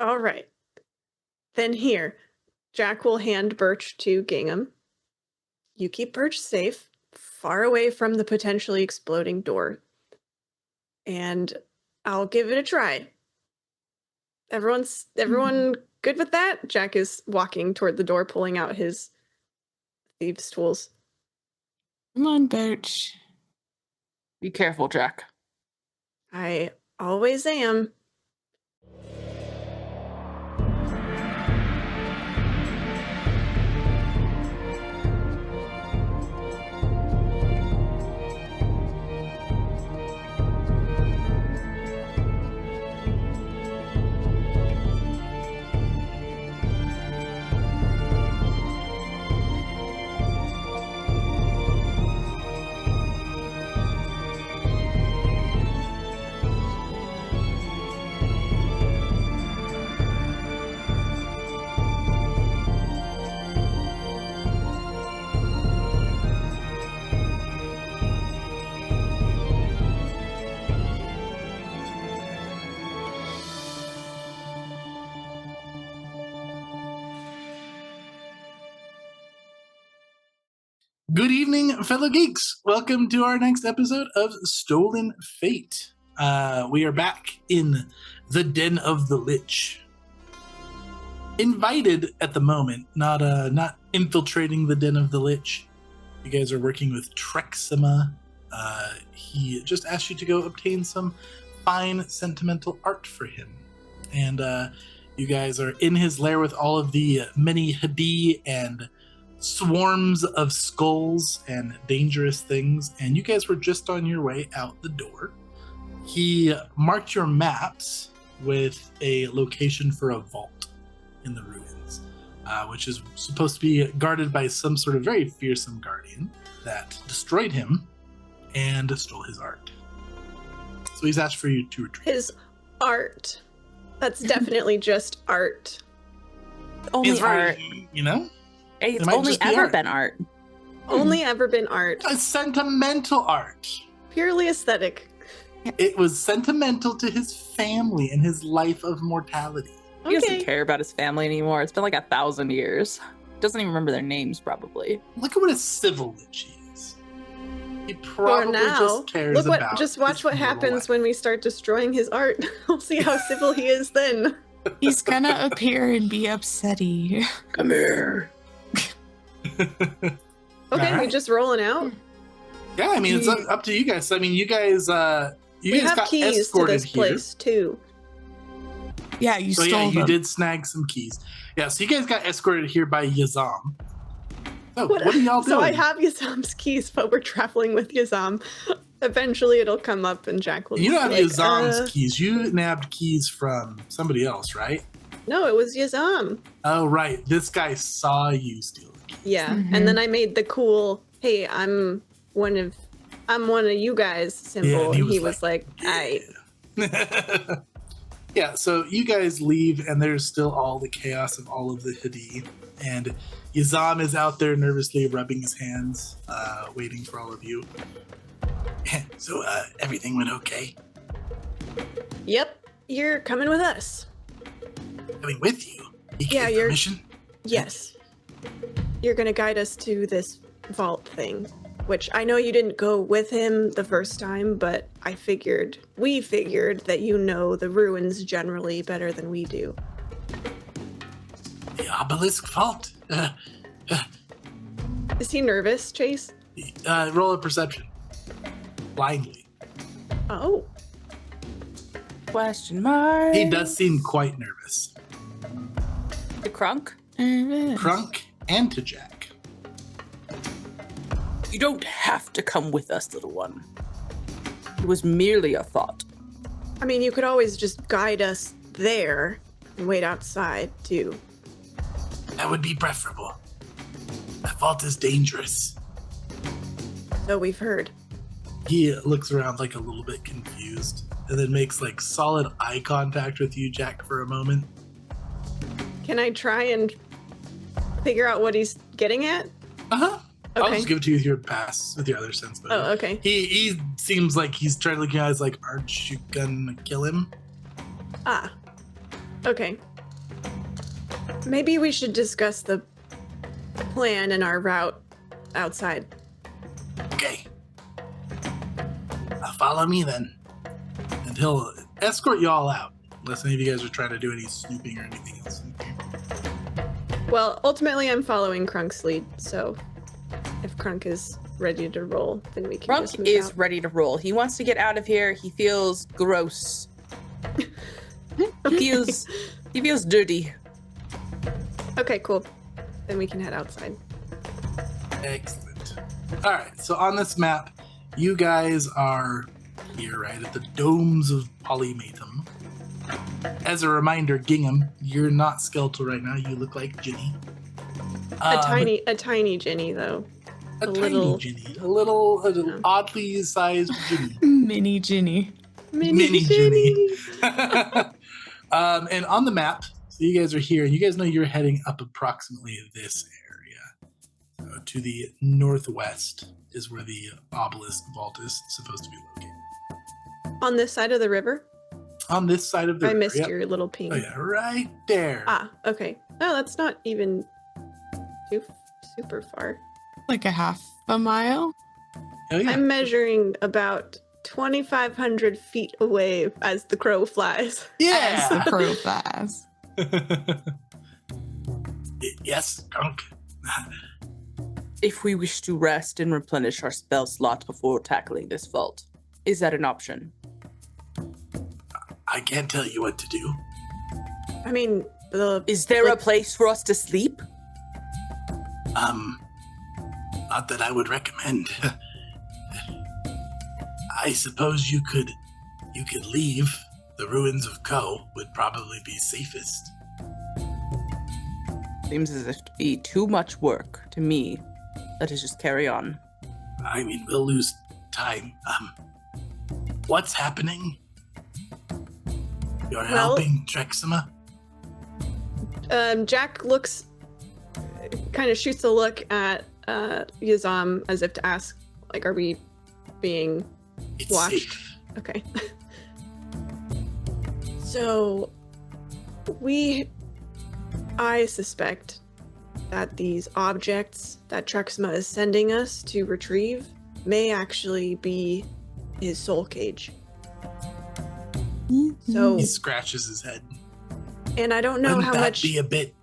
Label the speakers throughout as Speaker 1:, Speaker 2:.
Speaker 1: All right. Then here, Jack will hand Birch to Gingham. You keep Birch safe, far away from the potentially exploding door. And I'll give it a try. Everyone good with that? Jack is walking toward the door, pulling out his thieves' tools.
Speaker 2: Come on, Birch.
Speaker 3: Be careful, Jack.
Speaker 1: I always am.
Speaker 4: Good evening, fellow geeks. Welcome to our next episode of Stolen Fate. We are back in the Den of the Lich. Invited at the moment, not infiltrating the Den of the Lich. You guys are working with Trexima. He just asked you to go obtain some fine sentimental art for him. And you guys are in his lair with all of the many Hadi and swarms of skulls and dangerous things, and you guys were just on your way out the door. He marked your maps with a location for a vault in the ruins, which is supposed to be guarded by some sort of very fearsome guardian that destroyed him and stole his art. So he's asked for you to retrieve
Speaker 1: his art. That's definitely just art.
Speaker 3: Only art.
Speaker 4: You know?
Speaker 3: It's only ever been art.
Speaker 1: Only ever been art.
Speaker 4: A sentimental art.
Speaker 1: Purely aesthetic.
Speaker 4: It was sentimental to his family and his life of mortality.
Speaker 3: He doesn't care about his family anymore. It's been like 1,000 years. Doesn't even remember their names, probably.
Speaker 4: Look at what a civil lich he is. He probably just cares about.
Speaker 1: Just watch what happens when we start destroying his art. We'll see how civil he is then.
Speaker 2: He's gonna appear and be upsetty.
Speaker 4: Come here.
Speaker 1: Okay,
Speaker 4: right.
Speaker 1: we just rolling out?
Speaker 4: Yeah, I mean, it's up to you guys. I mean, you guys
Speaker 1: have
Speaker 4: got
Speaker 1: keys
Speaker 4: escorted
Speaker 1: to this place, too.
Speaker 2: Yeah, you stole them.
Speaker 4: You did snag some keys. Yeah, so you guys got escorted here by Yazam. Oh, what are y'all doing?
Speaker 1: So I have Yazam's keys, but we're traveling with Yazam. Eventually it'll come up and Jack will
Speaker 4: You don't have Yazam's keys. You nabbed keys from somebody else, right?
Speaker 1: No, it was Yazam.
Speaker 4: Oh, right. This guy saw you steal the keys.
Speaker 1: Yeah, and then I made the cool, hey, I'm one of you guys symbol.
Speaker 4: Yeah, and
Speaker 1: he was like, "Aye."
Speaker 4: Yeah, so you guys leave, and there's still all the chaos of all of the Hadi. And Yazam is out there nervously rubbing his hands, waiting for all of you. So, everything went okay?
Speaker 1: Yep, you're coming with us.
Speaker 4: Coming with you?
Speaker 1: Yeah, you're...
Speaker 4: Permission?
Speaker 1: Yes. You're gonna guide us to this vault thing, which I know you didn't go with him the first time, but we figured that you know the ruins generally better than we do.
Speaker 4: The Obelisk Vault?
Speaker 1: Is he nervous, Chase?
Speaker 4: Roll a perception. Blindly.
Speaker 1: Oh.
Speaker 3: Question mark.
Speaker 4: He does seem quite nervous.
Speaker 3: To Krunk?
Speaker 4: Krunk and to Jack.
Speaker 3: You don't have to come with us, little one. It was merely a thought.
Speaker 1: I mean, you could always just guide us there and wait outside, too.
Speaker 4: That would be preferable. That vault is dangerous.
Speaker 1: So we've heard.
Speaker 4: He looks around like a little bit confused and then makes like solid eye contact with you, Jack, for a moment.
Speaker 1: Can I try and figure out what he's getting at?
Speaker 4: Uh-huh.
Speaker 1: Okay.
Speaker 4: I'll just give it to you with your pass, with your other sense. But
Speaker 1: Oh, okay.
Speaker 4: He seems like he's trying to look at you guys like, aren't you gonna kill him?
Speaker 1: Ah. Okay. Maybe we should discuss the plan and our route outside.
Speaker 4: Okay. Follow me then. And he'll escort you all out. Unless any of you guys are trying to do any snooping or anything else.
Speaker 1: Well, ultimately, I'm following Krunk's lead, so if Krunk is ready to roll, then we can just
Speaker 3: Krunk
Speaker 1: move
Speaker 3: is
Speaker 1: out.
Speaker 3: ready to roll. He wants to get out of here. He feels gross. He feels dirty.
Speaker 1: Okay, cool. Then we can head outside.
Speaker 4: Excellent. All right, so on this map, you guys are here, right, at the domes of Polymatum. As a reminder, Gingham, you're not skeletal right now. You look like Ginny.
Speaker 1: A tiny Ginny, though.
Speaker 4: A tiny
Speaker 1: little-
Speaker 4: Ginny. A little oddly sized Ginny.
Speaker 2: Mini Ginny.
Speaker 4: Mini Ginny. And on the map, so you guys are here, and you guys know you're heading up approximately this area. So to the northwest is where the Obelisk Vault is supposed to be located.
Speaker 1: On this side of the river?
Speaker 4: On this side of the
Speaker 1: I
Speaker 4: river.
Speaker 1: missed
Speaker 4: Yep.
Speaker 1: your little ping.
Speaker 4: Oh yeah, right there.
Speaker 1: Ah, okay. No, that's not even too super far.
Speaker 2: Like a half a mile?
Speaker 4: Oh yeah.
Speaker 1: I'm measuring about 2,500 feet away as the crow flies.
Speaker 2: As
Speaker 4: Yeah.
Speaker 2: the crow flies.
Speaker 4: Yes, Krunk.
Speaker 3: If we wish to rest and replenish our spell slot before tackling this vault, is that an option?
Speaker 4: I can't tell you what to do.
Speaker 1: I mean,
Speaker 3: Is there a
Speaker 1: Like-
Speaker 3: place for us to sleep?
Speaker 4: Not that I would recommend. I suppose you could leave. The Ruins of Kho would probably be safest.
Speaker 3: Seems as if to be too much work to me. Let us just carry on.
Speaker 4: I mean, we'll lose time. What's happening? You're
Speaker 1: Well-
Speaker 4: helping Trexima?
Speaker 1: Jack looks, kind of shoots a look at Yazam as if to ask, like, are we being
Speaker 4: It's
Speaker 1: watched.
Speaker 4: safe.
Speaker 1: Okay. So, I suspect that these objects that Trexima is sending us to retrieve may actually be his soul cage. So,
Speaker 4: He scratches his head.
Speaker 1: and I don't know
Speaker 4: Wouldn't
Speaker 1: how
Speaker 4: that
Speaker 1: much.
Speaker 4: be a bit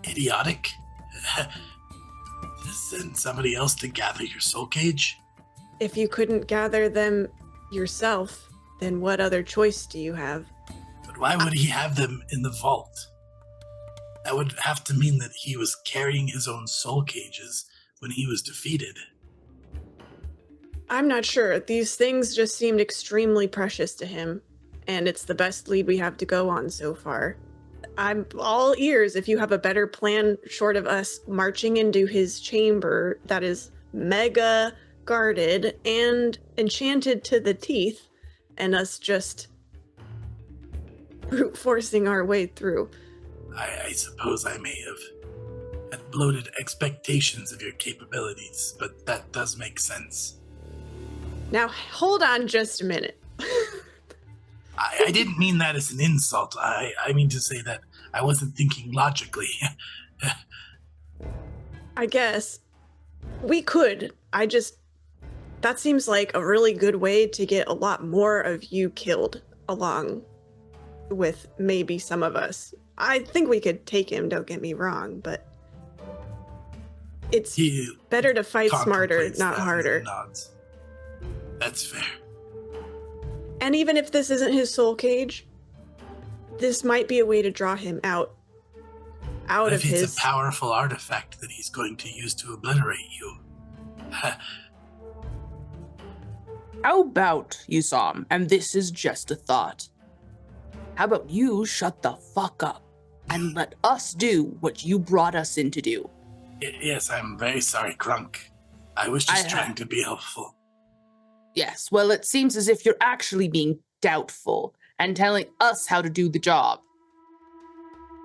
Speaker 4: idiotic? To send somebody else to gather your soul cage?
Speaker 1: If you couldn't gather them yourself, then what other choice do you have?
Speaker 4: But why would he have them in the vault? That would have to mean that he was carrying his own soul cages when he was defeated.
Speaker 1: I'm not sure. These things just seemed extremely precious to him, and it's the best lead we have to go on so far. I'm all ears if you have a better plan short of us marching into his chamber that is mega guarded and enchanted to the teeth, and us just brute forcing our way through.
Speaker 4: I suppose I may have had bloated expectations of your capabilities, but that does make sense.
Speaker 1: Now, hold on just a minute.
Speaker 4: I didn't mean that as an insult. I mean to say that I wasn't thinking logically.
Speaker 1: I guess we could. That seems like a really good way to get a lot more of you killed, along with maybe some of us. I think we could take him, don't get me wrong, but it's
Speaker 4: He
Speaker 1: better to fight smarter,
Speaker 4: contemplates
Speaker 1: not
Speaker 4: that and
Speaker 1: harder.
Speaker 4: nods. That's fair.
Speaker 1: And even if this isn't his soul cage, this might be a way to draw him out
Speaker 4: What
Speaker 1: of
Speaker 4: if it's
Speaker 1: his.
Speaker 4: a powerful artifact that he's going to use to obliterate you?
Speaker 3: How about, Yusam, and this is just a thought, how about you shut the fuck up and let us do what you brought us in to do?
Speaker 4: Yes, I'm very sorry, Krunk. I was just trying to be helpful.
Speaker 3: Yes, well, it seems as if you're actually being doubtful and telling us how to do the job.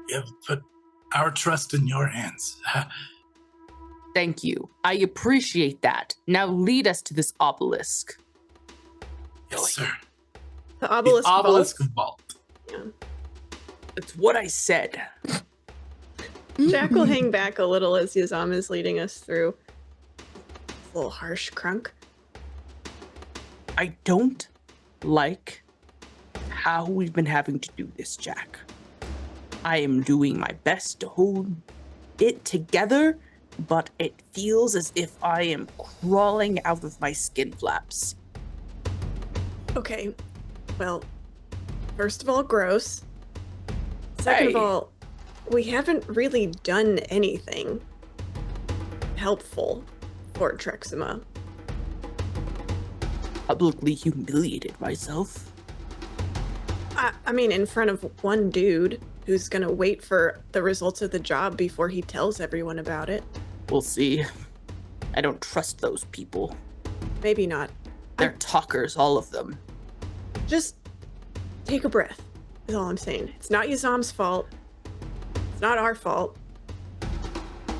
Speaker 4: We have put our trust in your hands.
Speaker 3: Thank you. I appreciate that. Now lead us to this obelisk.
Speaker 4: Yes, sir.
Speaker 1: The
Speaker 4: The
Speaker 1: obelisk
Speaker 4: Obelisk
Speaker 1: Vault.
Speaker 4: Vault.
Speaker 1: Yeah.
Speaker 3: That's what I said.
Speaker 1: Jack will hang back a little as Yazam is leading us through. It's a little harsh, Krunk.
Speaker 3: I don't like how we've been having to do this, Jack. I am doing my best to hold it together, but it feels as if I am crawling out of my skin flaps.
Speaker 1: Okay, well, first of all, gross. Second of
Speaker 3: Hey.
Speaker 1: all, we haven't really done anything helpful for Trexima.
Speaker 3: Publicly humiliated myself.
Speaker 1: I mean, in front of one dude who's gonna wait for the results of the job before he tells everyone about it.
Speaker 3: We'll see. I don't trust those people.
Speaker 1: Maybe not.
Speaker 3: They're talkers, all of them.
Speaker 1: Just take a breath, is all I'm saying. It's not Yazam's fault. It's not our fault.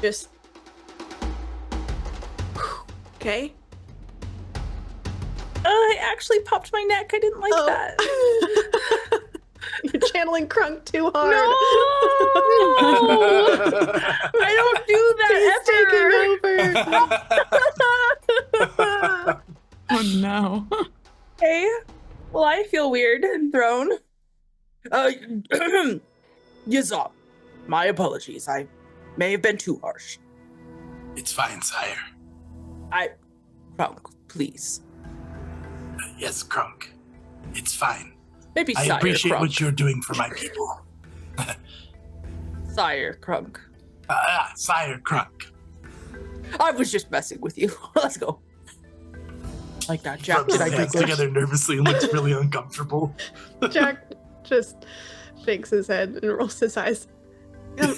Speaker 1: Just... Okay?
Speaker 3: I actually popped my neck. I didn't like that.
Speaker 1: You're channeling Krunk too hard.
Speaker 3: No! I don't do that ever.
Speaker 2: Oh no.
Speaker 3: Okay. Well, I feel weird and thrown. Yazam, my apologies. I may have been too harsh.
Speaker 4: It's fine, sire.
Speaker 3: Krunk, please.
Speaker 4: Yes, Krunk. It's fine.
Speaker 3: Maybe
Speaker 4: I
Speaker 3: Sire
Speaker 4: appreciate
Speaker 3: Krunk.
Speaker 4: what you're doing for my people.
Speaker 3: Sire Krunk.
Speaker 4: Sire Krunk.
Speaker 3: I was just messing with you. Let's go. Like that, Jack.
Speaker 4: Rubs
Speaker 3: Did I
Speaker 4: his
Speaker 3: do
Speaker 4: hands
Speaker 3: good?
Speaker 4: together nervously and looks really uncomfortable.
Speaker 1: Jack just shakes his head and rolls his eyes.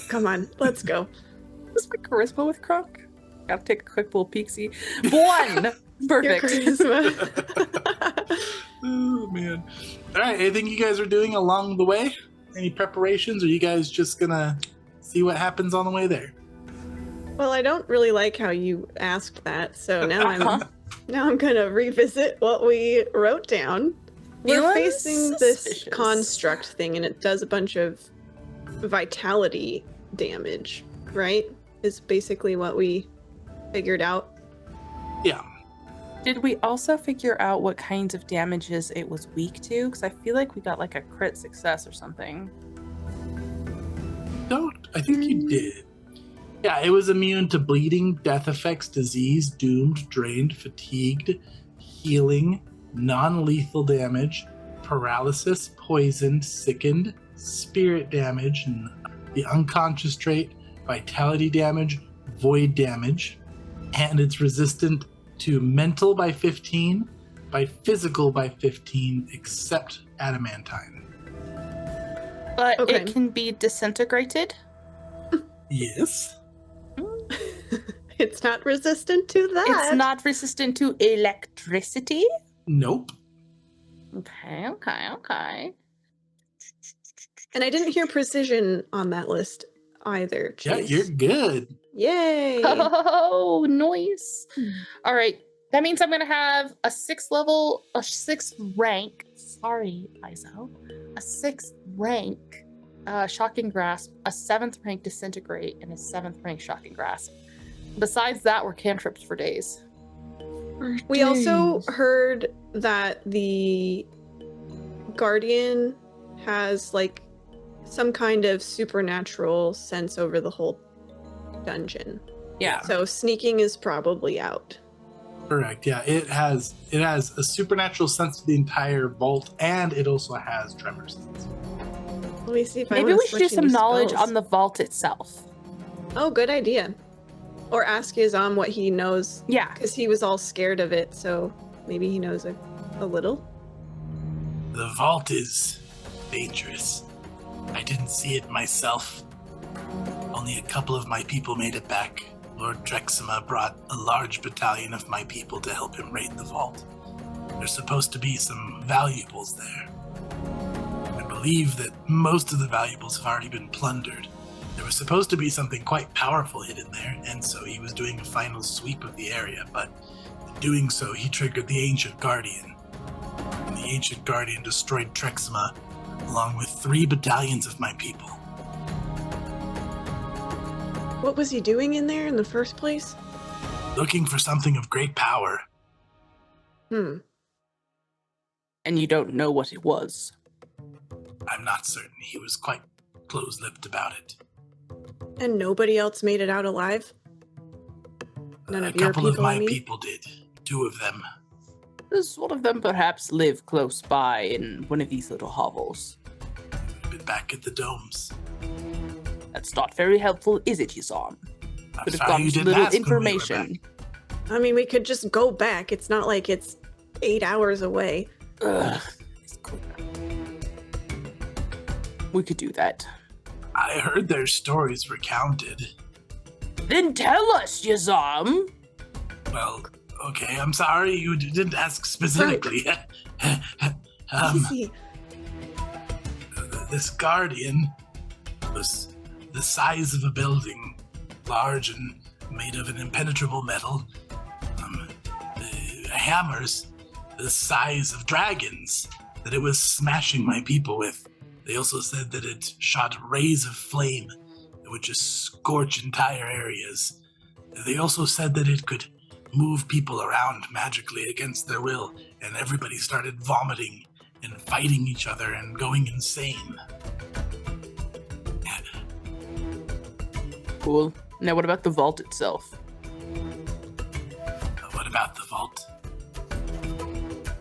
Speaker 1: Come on, let's go.
Speaker 3: What's my charisma with Krunk? Gotta take a quick little peek-see. 1!
Speaker 1: Your
Speaker 3: Perfect.
Speaker 1: charisma.
Speaker 4: Oh, man. All right, anything you guys are doing along the way? Any preparations? Or are you guys just gonna see what happens on the way there?
Speaker 1: Well, I don't really like how you asked that, so now I'm gonna revisit what we wrote down. We're
Speaker 3: Feeling
Speaker 1: facing this
Speaker 3: suspicious.
Speaker 1: construct thing, and it does a bunch of vitality damage, right? Is basically what we figured out.
Speaker 4: Yeah.
Speaker 2: Did we also figure out what kinds of damages it was weak to? Because I feel like we got like a crit success or something.
Speaker 4: I think you did. Yeah, it was immune to bleeding, death effects, disease, doomed, drained, fatigued, healing, non-lethal damage, paralysis, poisoned, sickened, spirit damage, and the unconscious trait, vitality damage, void damage, and it's resistant to mental by 15, by physical by 15, except adamantine.
Speaker 2: But
Speaker 1: Okay.
Speaker 2: it can be disintegrated.
Speaker 4: Yes.
Speaker 1: It's not resistant to that.
Speaker 2: It's not resistant to electricity.
Speaker 4: Nope.
Speaker 2: Okay.
Speaker 1: And I didn't hear precision on that list either.
Speaker 4: Yeah,
Speaker 1: Chase.
Speaker 4: you're good.
Speaker 1: Yay!
Speaker 2: Oh, noise. All right. That means I'm going to have a 6th rank. Sorry, Iso. A 6th rank Shocking Grasp, a 7th rank Disintegrate, and a 7th rank Shocking Grasp. Besides that, we're cantrips for days.
Speaker 1: We also heard that the Guardian has like some kind of supernatural sense over the whole dungeon.
Speaker 2: Yeah.
Speaker 1: So sneaking is probably out.
Speaker 4: Correct. Yeah, it has a supernatural sense to the entire vault, and it also has tremor sense.
Speaker 1: Let me see if I
Speaker 2: Maybe
Speaker 1: wanna
Speaker 2: we should do
Speaker 1: switch
Speaker 2: some
Speaker 1: any
Speaker 2: knowledge
Speaker 1: spells.
Speaker 2: on the vault itself.
Speaker 1: Oh, good idea. Or ask Yazam what he knows,
Speaker 2: Yeah.
Speaker 1: because he was all scared of it, so maybe he knows a little.
Speaker 4: The vault is dangerous. I didn't see it myself. Only a couple of my people made it back. Lord Trexima brought a large battalion of my people to help him raid the vault. There's supposed to be some valuables there. I believe that most of the valuables have already been plundered. There was supposed to be something quite powerful hidden there, and so he was doing a final sweep of the area, but in doing so, he triggered the Ancient Guardian. And the Ancient Guardian destroyed Trexima, along with 3 battalions of my people.
Speaker 1: What was he doing in there in the first place?
Speaker 4: Looking for something of great power.
Speaker 1: Hmm.
Speaker 3: And you don't know what it was.
Speaker 4: I'm not certain. He was quite close-lipped about it.
Speaker 1: And nobody else made it out alive? None
Speaker 4: A
Speaker 1: of your
Speaker 4: couple of
Speaker 1: people, I
Speaker 4: my
Speaker 1: mean?
Speaker 4: people did. 2 of them.
Speaker 3: Does one of them perhaps live close by in one of these little hovels?
Speaker 4: Been back at the domes.
Speaker 3: That's not very helpful, is it, Yazan?
Speaker 4: I'm
Speaker 3: Could have
Speaker 4: sorry
Speaker 3: gotten
Speaker 4: you
Speaker 3: some
Speaker 4: didn't
Speaker 3: little
Speaker 4: ask when we were
Speaker 3: information.
Speaker 1: I mean, we could just go back. It's not like it's 8 hours away.
Speaker 3: Ugh, it's clear. We could do that.
Speaker 4: I heard their stories recounted.
Speaker 3: Then tell us, Yazam.
Speaker 4: Well, okay, I'm sorry you didn't ask specifically.
Speaker 1: Easy.
Speaker 4: This guardian was the size of a building, large and made of an impenetrable metal. The hammers, the size of dragons, that it was smashing my people with. They also said that it shot rays of flame that would just scorch entire areas. They also said that it could move people around magically against their will, and everybody started vomiting and fighting each other and going insane.
Speaker 3: Cool. Now what about the vault itself?
Speaker 4: What about the vault?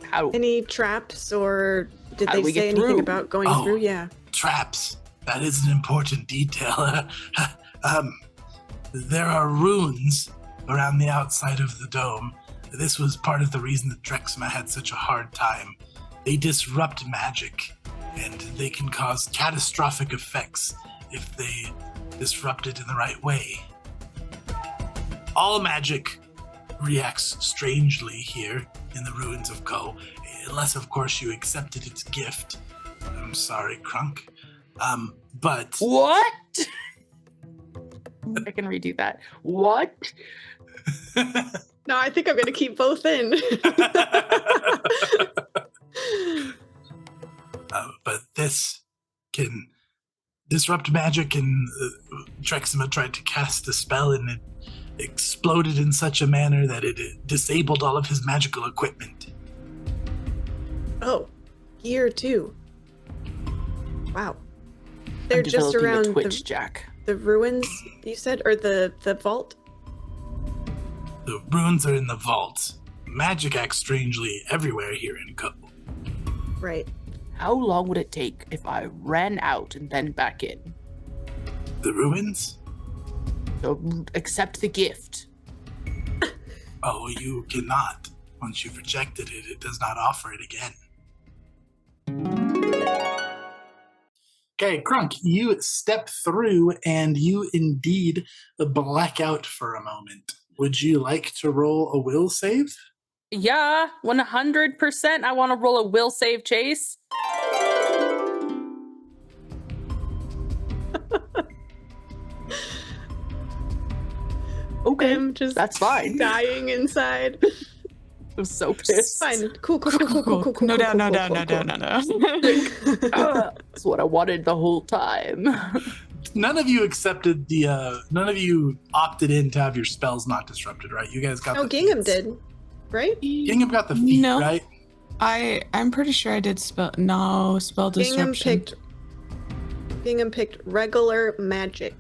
Speaker 3: How?
Speaker 1: Any traps, or did
Speaker 3: How do
Speaker 1: they
Speaker 3: we
Speaker 1: say
Speaker 3: get
Speaker 1: anything
Speaker 3: through?
Speaker 1: about going
Speaker 4: Oh.
Speaker 1: through? Yeah.
Speaker 4: Traps. That is an important detail. There are runes around the outside of the dome. This was part of the reason that Drexma had such a hard time. They disrupt magic, and they can cause catastrophic effects if they disrupt it in the right way. All magic reacts strangely here in the Ruins of Kho, unless, of course, you accepted its gift. I'm sorry, Krunk. But
Speaker 3: What? I can redo that. What?
Speaker 1: No, I think I'm going to keep both in.
Speaker 4: but this can disrupt magic, and Drexima tried to cast a spell, and it exploded in such a manner that it disabled all of his magical equipment.
Speaker 1: Oh, gear too. Wow. They're
Speaker 3: I'm
Speaker 1: just
Speaker 3: developing
Speaker 1: around
Speaker 3: the Twitch, Jack.
Speaker 1: the ruins, you said? Or the vault?
Speaker 4: The runes are in the vault. Magic acts strangely everywhere here in Kho.
Speaker 1: Right.
Speaker 3: How long would it take if I ran out and then back in?
Speaker 4: The ruins?
Speaker 3: So accept the gift.
Speaker 4: Oh, you cannot. Once you've rejected it, it does not offer it again. Okay, Krunk, you step through and you indeed black out for a moment. Would you like to roll a will save?
Speaker 3: Yeah, 100%. I want to roll a will save, Chase. Okay,
Speaker 1: I'm just
Speaker 3: that's fine.
Speaker 1: dying inside.
Speaker 3: I'm so pissed.
Speaker 1: Fine. Cool.
Speaker 5: No down, no down, no down, no down.
Speaker 3: That's what I wanted the whole time.
Speaker 4: None of you accepted the, none of you opted in to have your spells not disrupted, right? You guys got
Speaker 1: Oh,
Speaker 4: the
Speaker 1: Gingham
Speaker 4: feats.
Speaker 1: did, right?
Speaker 4: Gingham got the feat,
Speaker 5: No.
Speaker 4: right?
Speaker 5: I'm pretty sure I did spell disruption.
Speaker 1: Gingham picked regular magic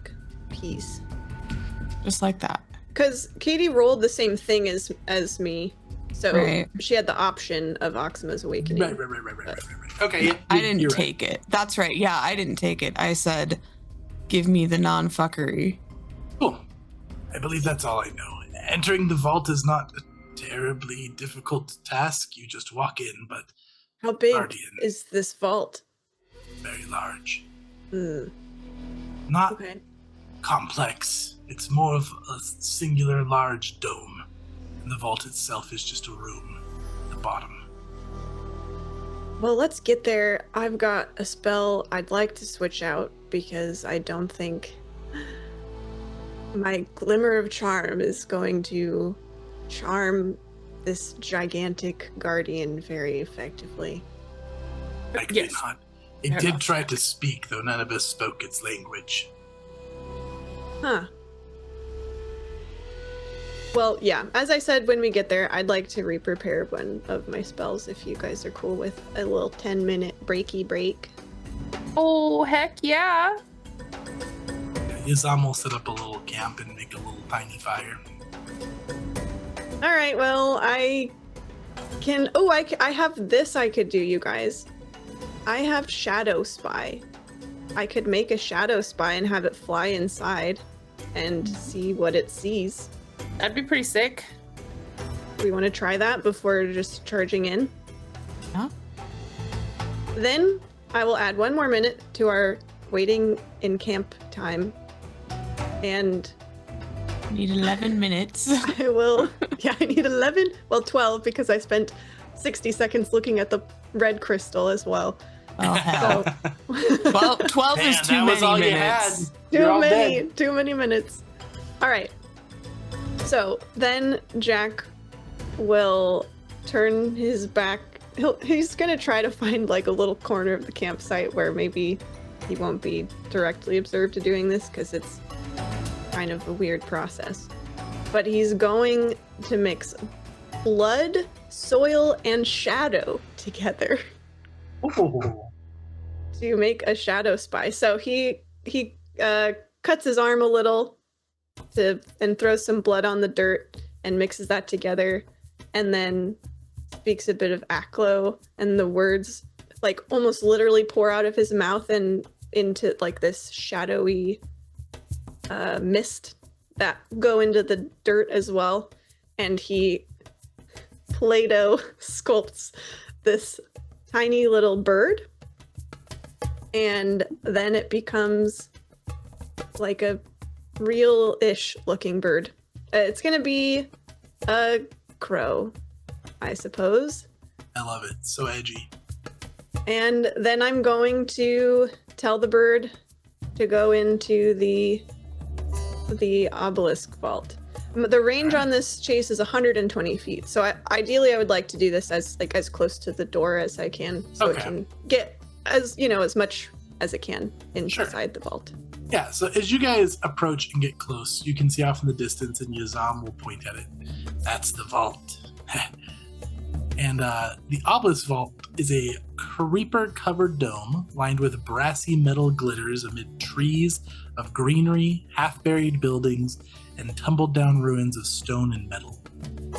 Speaker 1: piece.
Speaker 5: Just like that.
Speaker 1: Because Katie rolled the same thing as me. So
Speaker 5: Right.
Speaker 1: she had the option of Oxima's Awakening.
Speaker 4: Right. Okay, yeah,
Speaker 5: I
Speaker 4: you're
Speaker 5: didn't
Speaker 4: right.
Speaker 5: take it. That's right. Yeah, I didn't take it. I said, give me the non-fuckery.
Speaker 4: Cool. I believe that's all I know. Entering the vault is not a terribly difficult task. You just walk in, but
Speaker 1: How big
Speaker 4: Guardian.
Speaker 1: is this vault?
Speaker 4: very large.
Speaker 1: Hmm.
Speaker 4: Not
Speaker 1: Okay.
Speaker 4: complex. It's more of a singular large dome. And the vault itself is just a room at the bottom.
Speaker 1: Well, let's get there. I've got a spell I'd like to switch out because I don't think my Glimmer of Charm is going to charm this gigantic guardian very effectively.
Speaker 4: Likely
Speaker 3: Yes.
Speaker 4: not. It
Speaker 3: Fair
Speaker 4: did
Speaker 3: enough.
Speaker 4: try to speak, though none of us spoke its language.
Speaker 1: Huh. Well, yeah, as I said when we get there, I'd like to re-prepare one of my spells if you guys are cool with a little 10-minute breaky break.
Speaker 2: Oh, heck yeah.
Speaker 4: Yazam will set up a little camp and make a little tiny fire.
Speaker 1: All right, well, I can... Oh, I have this I could do, you guys. I have Shadow Spy. I could make a Shadow Spy and have it fly inside and see what it sees.
Speaker 2: That'd be pretty sick.
Speaker 1: We want to try that before just charging in.
Speaker 5: Huh?
Speaker 1: Then I will add 1 more minute to our waiting in camp time. And
Speaker 5: Need 11 minutes.
Speaker 1: I will... Yeah, I need 11. Well, 12 because I spent 60 seconds looking at the red crystal as well.
Speaker 5: Oh, hell.
Speaker 1: So...
Speaker 5: 12 is
Speaker 4: Man,
Speaker 5: too
Speaker 4: that was
Speaker 5: many
Speaker 4: all you
Speaker 5: minutes.
Speaker 4: had. You're all dead.
Speaker 1: Too many minutes. All right. So then Jack will turn his back. He's gonna try to find like a little corner of the campsite where maybe he won't be directly observed doing this because it's kind of a weird process. But he's going to mix blood, soil, and shadow together
Speaker 4: Ooh.
Speaker 1: to make a shadow spy. So he cuts his arm a little and throws some blood on the dirt and mixes that together, and then speaks a bit of Aklo, and the words like almost literally pour out of his mouth and into like this shadowy mist that go into the dirt as well. And he Play-Doh sculpts this tiny little bird, and then it becomes like a real-ish looking bird. It's gonna be a crow, I suppose.
Speaker 4: I love it. So edgy.
Speaker 1: And then I'm going to tell the bird to go into the Obelisk Vault. The range on this chase is 120 feet, so ideally I would like to do this as close to the door as I can, so it can get as much as it can inside the vault.
Speaker 4: Yeah, so as you guys approach and get close, you can see off in the distance, and Yazam will point at it. That's the vault. And the Obelisk Vault is a creeper-covered dome lined with brassy metal glitters amid trees of greenery, half-buried buildings, and tumbled-down ruins of stone and metal.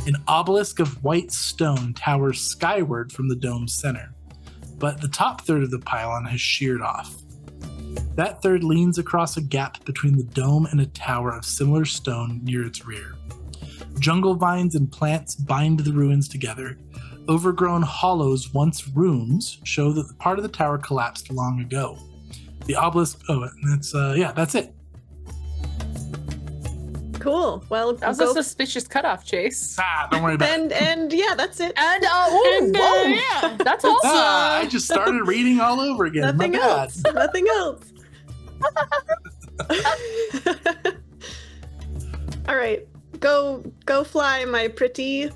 Speaker 4: An obelisk of white stone towers skyward from the dome's center, but the top third of the pylon has sheared off. That third leans across a gap between the dome and a tower of similar stone near its rear. Jungle vines and plants bind the ruins together. Overgrown hollows, once rooms, show that the part of the tower collapsed long ago. The obelisk... Oh, that's it.
Speaker 1: Cool. Well,
Speaker 2: That was a suspicious cutoff, Chase.
Speaker 4: Don't worry about it.
Speaker 1: And yeah, that's it.
Speaker 2: And
Speaker 5: yeah.
Speaker 2: that's all.
Speaker 4: I just started reading all over again.
Speaker 1: Nothing
Speaker 4: My bad.
Speaker 1: else. Nothing else. All right. Go fly, my pretty.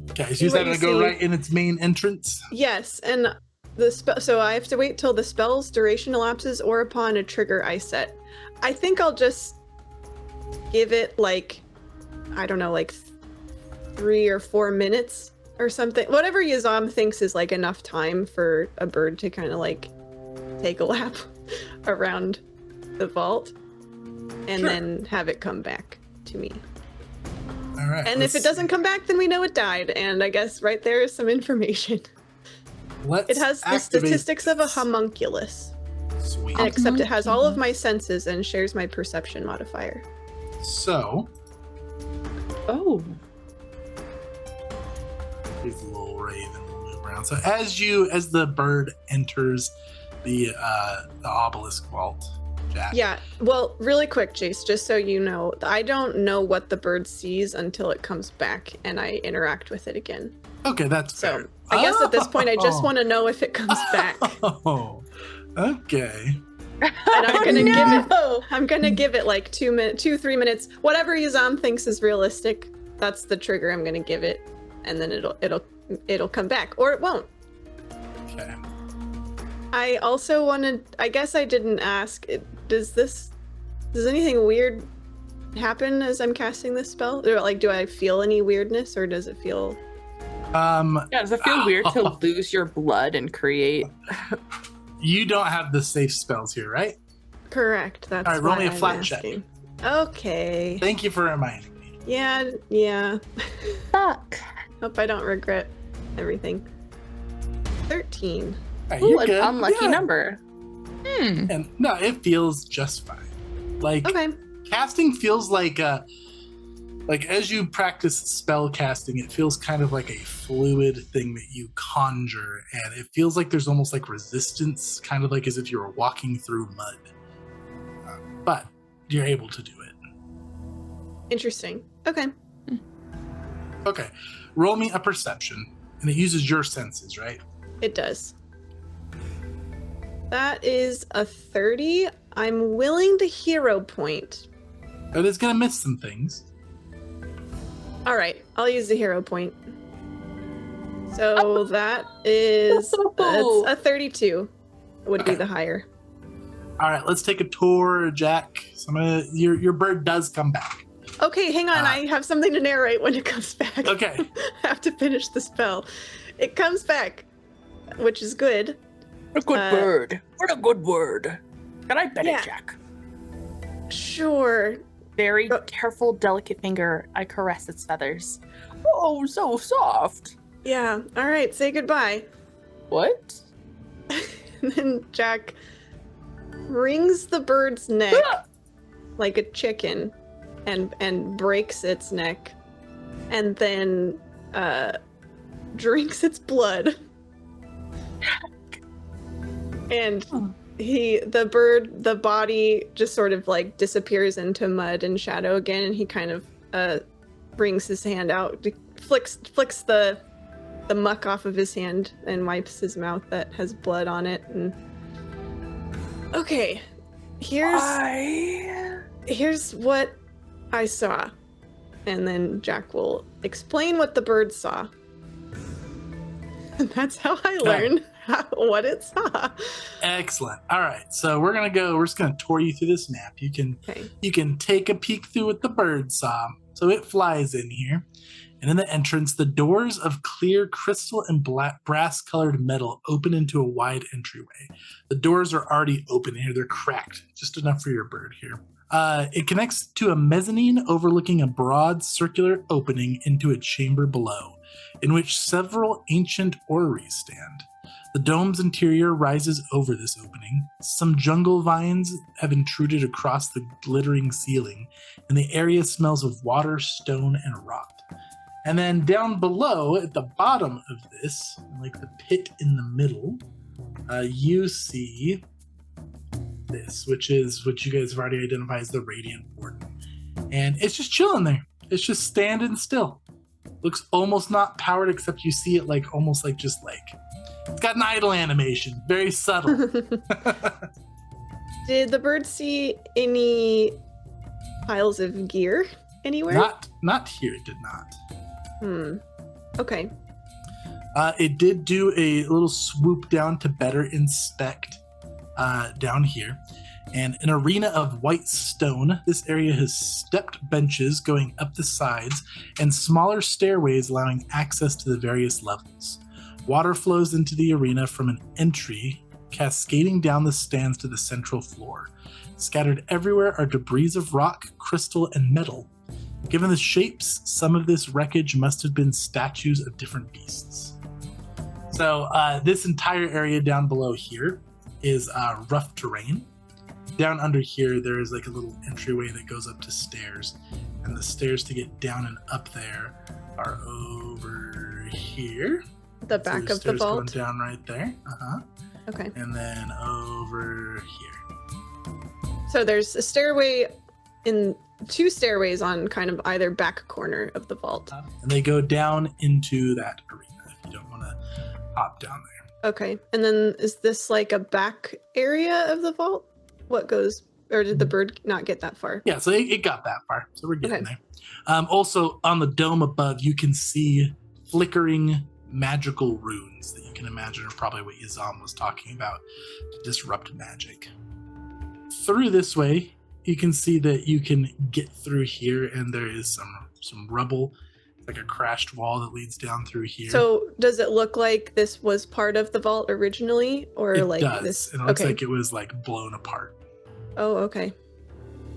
Speaker 4: Okay, so
Speaker 1: See
Speaker 4: you
Speaker 1: what
Speaker 4: said
Speaker 1: you
Speaker 4: to go
Speaker 1: see.
Speaker 4: right in its main entrance?
Speaker 1: Yes, and the spell. So I have to wait till the spell's duration elapses or upon a trigger I set. I think I'll just give it like 3 or 4 minutes or something. Whatever Yazam thinks is like enough time for a bird to kind of like take a lap around the vault and
Speaker 4: Sure.
Speaker 1: then have it come back to me.
Speaker 4: All right.
Speaker 1: And if it doesn't come back, then we know it died. And I guess right there is some information. It has the statistics of a homunculus,
Speaker 4: Sweet.
Speaker 1: except it has all of my senses and shares my perception modifier.
Speaker 4: So,
Speaker 2: Oh.
Speaker 4: here's the little raven will move around. So as the bird enters the Obelisk Vault, Jack.
Speaker 1: Yeah, well, really quick, Jace, just so you know, I don't know what the bird sees until it comes back and I interact with it again.
Speaker 4: Okay, that's
Speaker 1: So
Speaker 4: fair.
Speaker 1: I guess at this point, I just want to know if it comes back.
Speaker 4: Oh, okay.
Speaker 1: And I'm gonna
Speaker 2: No!
Speaker 1: I'm gonna give it like 3 minutes, whatever Yazam thinks is realistic. That's the trigger I'm gonna give it, and then it'll come back, or it won't.
Speaker 4: Okay.
Speaker 1: I also wanted. I guess I didn't ask. Does anything weird happen as I'm casting this spell? Or, like, do I feel any weirdness, or does it feel?
Speaker 3: Yeah, does it feel weird to lose your blood and create?
Speaker 4: You don't have the safe spells here, right?
Speaker 1: Correct. That's
Speaker 4: All right, roll
Speaker 1: why
Speaker 4: me a
Speaker 1: I'm
Speaker 4: flat check.
Speaker 1: asking. Okay.
Speaker 4: Thank you for reminding me.
Speaker 1: Yeah.
Speaker 2: Fuck.
Speaker 1: Hope I don't regret everything. 13.
Speaker 4: All right,
Speaker 2: Ooh,
Speaker 4: you're
Speaker 2: an
Speaker 4: good.
Speaker 2: unlucky
Speaker 4: Yeah.
Speaker 2: number.
Speaker 4: And no, it feels just fine. Like
Speaker 1: Okay.
Speaker 4: casting feels like as you practice spell casting, it feels kind of like a fluid thing that you conjure, and it feels like there's almost like resistance, kind of like as if you were walking through mud. But you're able to do it.
Speaker 1: Interesting. Okay.
Speaker 4: Okay, roll me a perception, and it uses your senses, right?
Speaker 1: It does. That is a 30. I'm willing to hero point.
Speaker 4: But it's gonna miss some things.
Speaker 1: All right, I'll use the hero point. So that is it's a 32 would be the higher.
Speaker 4: All right, let's take a tour, Jack. Your bird does come back.
Speaker 1: Okay, hang on. I have something to narrate when it comes back.
Speaker 4: Okay.
Speaker 1: I have to finish the spell. It comes back, which is good.
Speaker 3: A good word. What a good word. Can I bet
Speaker 1: Yeah.
Speaker 3: it, Jack?
Speaker 1: Sure.
Speaker 2: Very careful, delicate finger. I caress its feathers.
Speaker 3: Oh, so soft.
Speaker 1: Yeah. All right, say goodbye.
Speaker 2: What?
Speaker 1: And then Jack wrings the bird's neck like a chicken and breaks its neck and then drinks its blood. And the body just sort of like disappears into mud and shadow again, and he kind of brings his hand out, flicks the muck off of his hand and wipes his mouth that has blood on it. And okay, here's what I saw. And then Jack will explain what the bird saw. And that's how I learned what it saw.
Speaker 4: Excellent. All right, so we're just gonna tour you through this map. You can take a peek through what the bird saw. So it flies in here, and in the entrance, the doors of clear crystal and brass-colored metal open into a wide entryway. The doors are already open here; they're cracked, just enough for your bird here. It connects to a mezzanine overlooking a broad circular opening into a chamber below, in which several ancient orreries stand. The dome's interior rises over this opening. Some jungle vines have intruded across the glittering ceiling, and the area smells of water, stone, and rot. And then down below, at the bottom of this, like the pit in the middle, you see this, which is what you guys have already identified as the Radiant Warden. And it's just chilling there. It's just standing still. Looks almost not powered, except you see it like almost like just like it's got an idle animation, very subtle.
Speaker 1: Did the bird see any piles of gear anywhere?
Speaker 4: Not here, it did not.
Speaker 1: Okay.
Speaker 4: It did do a little swoop down to better inspect down here. And an arena of white stone. This area has stepped benches going up the sides and smaller stairways allowing access to the various levels. Water flows into the arena from an entry, cascading down the stands to the central floor. Scattered everywhere are debris of rock, crystal, and metal. Given the shapes, some of this wreckage must have been statues of different beasts. So this entire area down below here is rough terrain. Down under here, there is like a little entryway that goes up to stairs. And the stairs to get down and up there are over here.
Speaker 1: The back of the vault?
Speaker 4: Going down right there.
Speaker 1: Okay.
Speaker 4: And then over here.
Speaker 1: So there's a stairway two stairways on kind of either back corner of the vault.
Speaker 4: And they go down into that arena if you don't want to hop down there.
Speaker 1: Okay. And then is this like a back area of the vault? What goes, or did the bird not get that far?
Speaker 4: Yeah, so it got that far. So we're getting there. Also, on the dome above, you can see flickering magical runes that you can imagine are probably what Yazam was talking about to disrupt magic. Through this way, you can see that you can get through here, and there is some rubble, like a crashed wall that leads down through here.
Speaker 1: So does it look like this was part of the vault originally, or
Speaker 4: it
Speaker 1: like
Speaker 4: does,
Speaker 1: this?
Speaker 4: and it looks
Speaker 1: Okay.
Speaker 4: like it was like blown apart.
Speaker 1: Oh, okay.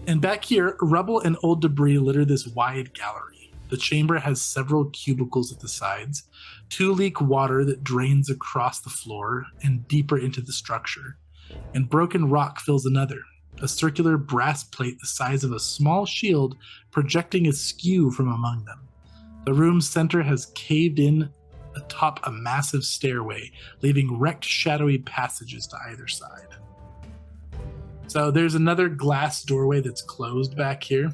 Speaker 4: And back here, rubble and old debris litter this wide gallery. The chamber has several cubicles at the sides, 2 leak water that drains across the floor and deeper into the structure, and broken rock fills another, a circular brass plate the size of a small shield projecting askew from among them. The room's center has caved in atop a massive stairway, leaving wrecked shadowy passages to either side. So there's another glass doorway that's closed back here.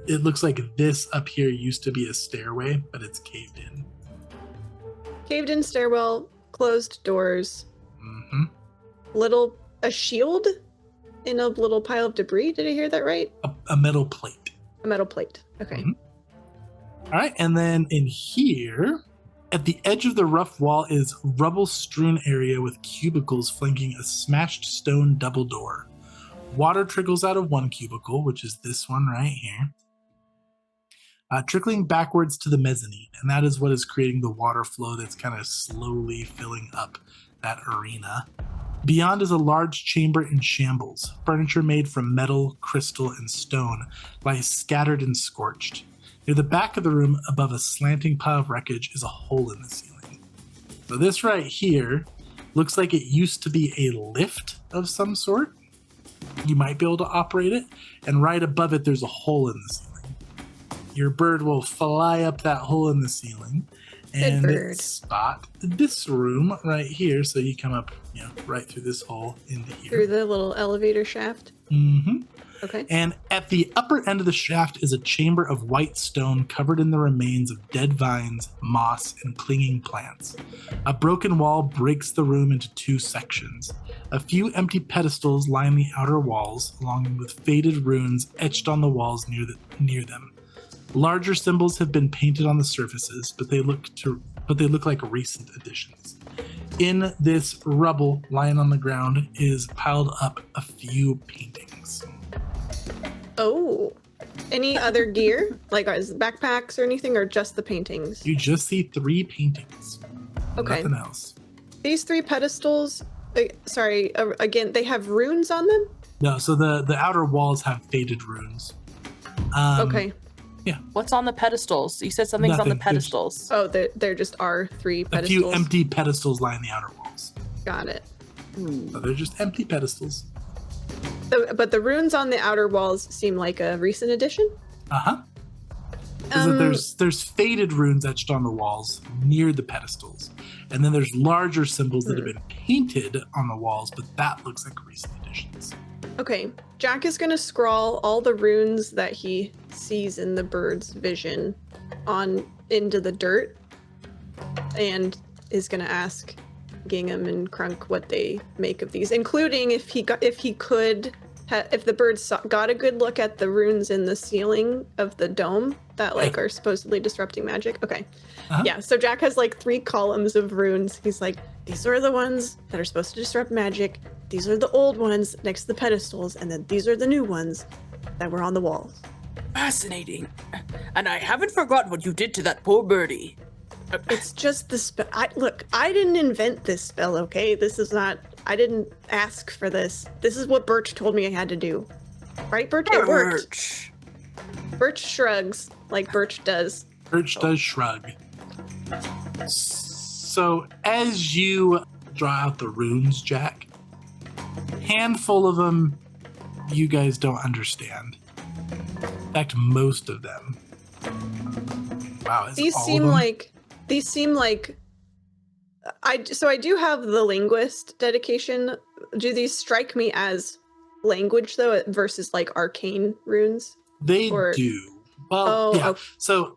Speaker 4: It looks like this up here used to be a stairway, but it's caved in.
Speaker 1: Caved in stairwell, closed doors,
Speaker 4: Mm-hmm.
Speaker 1: a shield in a little pile of debris. Did I hear that right?
Speaker 4: A metal plate.
Speaker 1: A metal plate. Okay.
Speaker 4: Mhm. All right, and then in here, at the edge of the rough wall is rubble-strewn area with cubicles flanking a smashed stone double door. Water trickles out of one cubicle, which is this one right here, trickling backwards to the mezzanine, and that is what is creating the water flow that's kind of slowly filling up that arena. Beyond is a large chamber in shambles. Furniture made from metal, crystal, and stone lies scattered and scorched. Near the back of the room, above a slanting pile of wreckage, is a hole in the ceiling. So this right here looks like it used to be a lift of some sort. You might be able to operate it, and right above it, there's a hole in the ceiling. Your bird will fly up that hole in the ceiling and
Speaker 1: bird.
Speaker 4: spot this room right here. So you come up, right through this hole into here.
Speaker 1: Through the little elevator shaft.
Speaker 4: Mm-hmm.
Speaker 1: Okay.
Speaker 4: And at the upper end of the shaft is a chamber of white stone covered in the remains of dead vines, moss, and clinging plants. A broken wall breaks the room into 2 sections. A few empty pedestals line the outer walls, along with faded runes etched on the walls near them. Larger symbols have been painted on the surfaces, but they look like recent additions. In this rubble lying on the ground is piled up a few paintings.
Speaker 1: Oh. Any other gear? Like is it backpacks or anything, or just the paintings?
Speaker 4: You just see 3 paintings.
Speaker 1: Okay.
Speaker 4: Nothing else.
Speaker 1: These 3 pedestals, again, they have runes on them?
Speaker 4: No, so the outer walls have faded runes.
Speaker 1: Okay.
Speaker 2: What's on the pedestals? You said something's on the
Speaker 4: Nothing. There's-
Speaker 2: pedestals.
Speaker 1: Oh, there just are 3
Speaker 4: A
Speaker 1: pedestals.
Speaker 4: few empty pedestals line the outer walls.
Speaker 1: Got it.
Speaker 4: So they're just empty pedestals.
Speaker 1: But the runes on the outer walls seem like a recent addition?
Speaker 4: Uh-huh. There's faded runes etched on the walls near the pedestals. And then there's larger symbols that have been painted on the walls, but that looks like recent additions.
Speaker 1: Okay. Jack is going to scrawl all the runes that he sees in the bird's vision into the dirt, and is going to ask Gingham and Krunk what they make of these, including if the birds got a good look at the runes in the ceiling of the dome that are supposedly disrupting magic. Okay.
Speaker 4: Uh-huh.
Speaker 1: Yeah, so Jack has 3 columns of runes. He's like, these are the ones that are supposed to disrupt magic. These are the old ones next to the pedestals, and then these are the new ones that were on the walls.
Speaker 3: Fascinating. And I haven't forgotten what you did to that poor birdie.
Speaker 1: It's just the spell. I didn't invent this spell, okay? I didn't ask for this. This is what Birch told me I had to do. Right, Birch? It worked.
Speaker 3: Birch.
Speaker 1: Birch shrugs like Birch does.
Speaker 4: Birch does shrug. So as you draw out the runes, Jack, handful of them you guys don't understand. In fact, most of them. Wow,
Speaker 1: These seem like I do have the linguist dedication. Do these strike me as language though versus arcane runes?
Speaker 4: They do. Well, yeah.
Speaker 1: Okay.
Speaker 4: So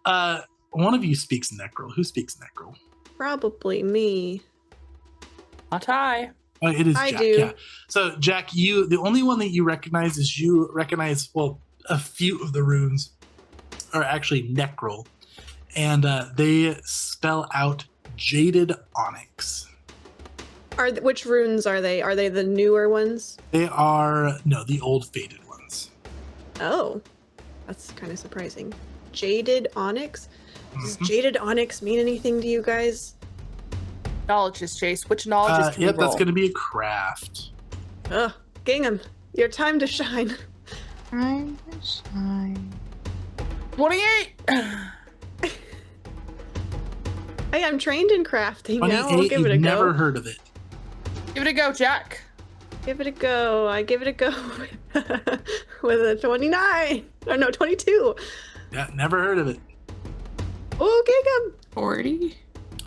Speaker 4: one of you speaks Necrol. Who speaks Necrol?
Speaker 1: Probably me.
Speaker 2: Not I.
Speaker 4: Oh, it is
Speaker 1: I
Speaker 4: Jack.
Speaker 1: do.
Speaker 4: Yeah. So Jack, the only one that you recognize a few of the runes are actually Necrol, and they spell out jaded onyx.
Speaker 1: Which runes are they? Are they the newer ones?
Speaker 4: They are the old faded ones.
Speaker 1: Oh, that's kind of surprising. Jaded onyx? Does
Speaker 4: Mhm.
Speaker 1: jaded onyx mean anything to you guys?
Speaker 2: Knowledge is Chase. Which knowledge is can
Speaker 4: Yep,
Speaker 2: we roll?
Speaker 4: that's going to be a craft.
Speaker 1: Ugh, Gingham, your time to shine.
Speaker 5: I'm shy.
Speaker 2: 28.
Speaker 1: Hey, I'm trained in crafting now. I'll
Speaker 4: 28,
Speaker 1: give
Speaker 4: you've
Speaker 1: it a
Speaker 4: never
Speaker 1: go.
Speaker 4: heard of it.
Speaker 2: Give it a go, Jack.
Speaker 1: Give it a go. I give it a go with a 29. Oh, no, 22.
Speaker 4: Yeah, never heard of it.
Speaker 1: Oh, Gingham.
Speaker 5: 40?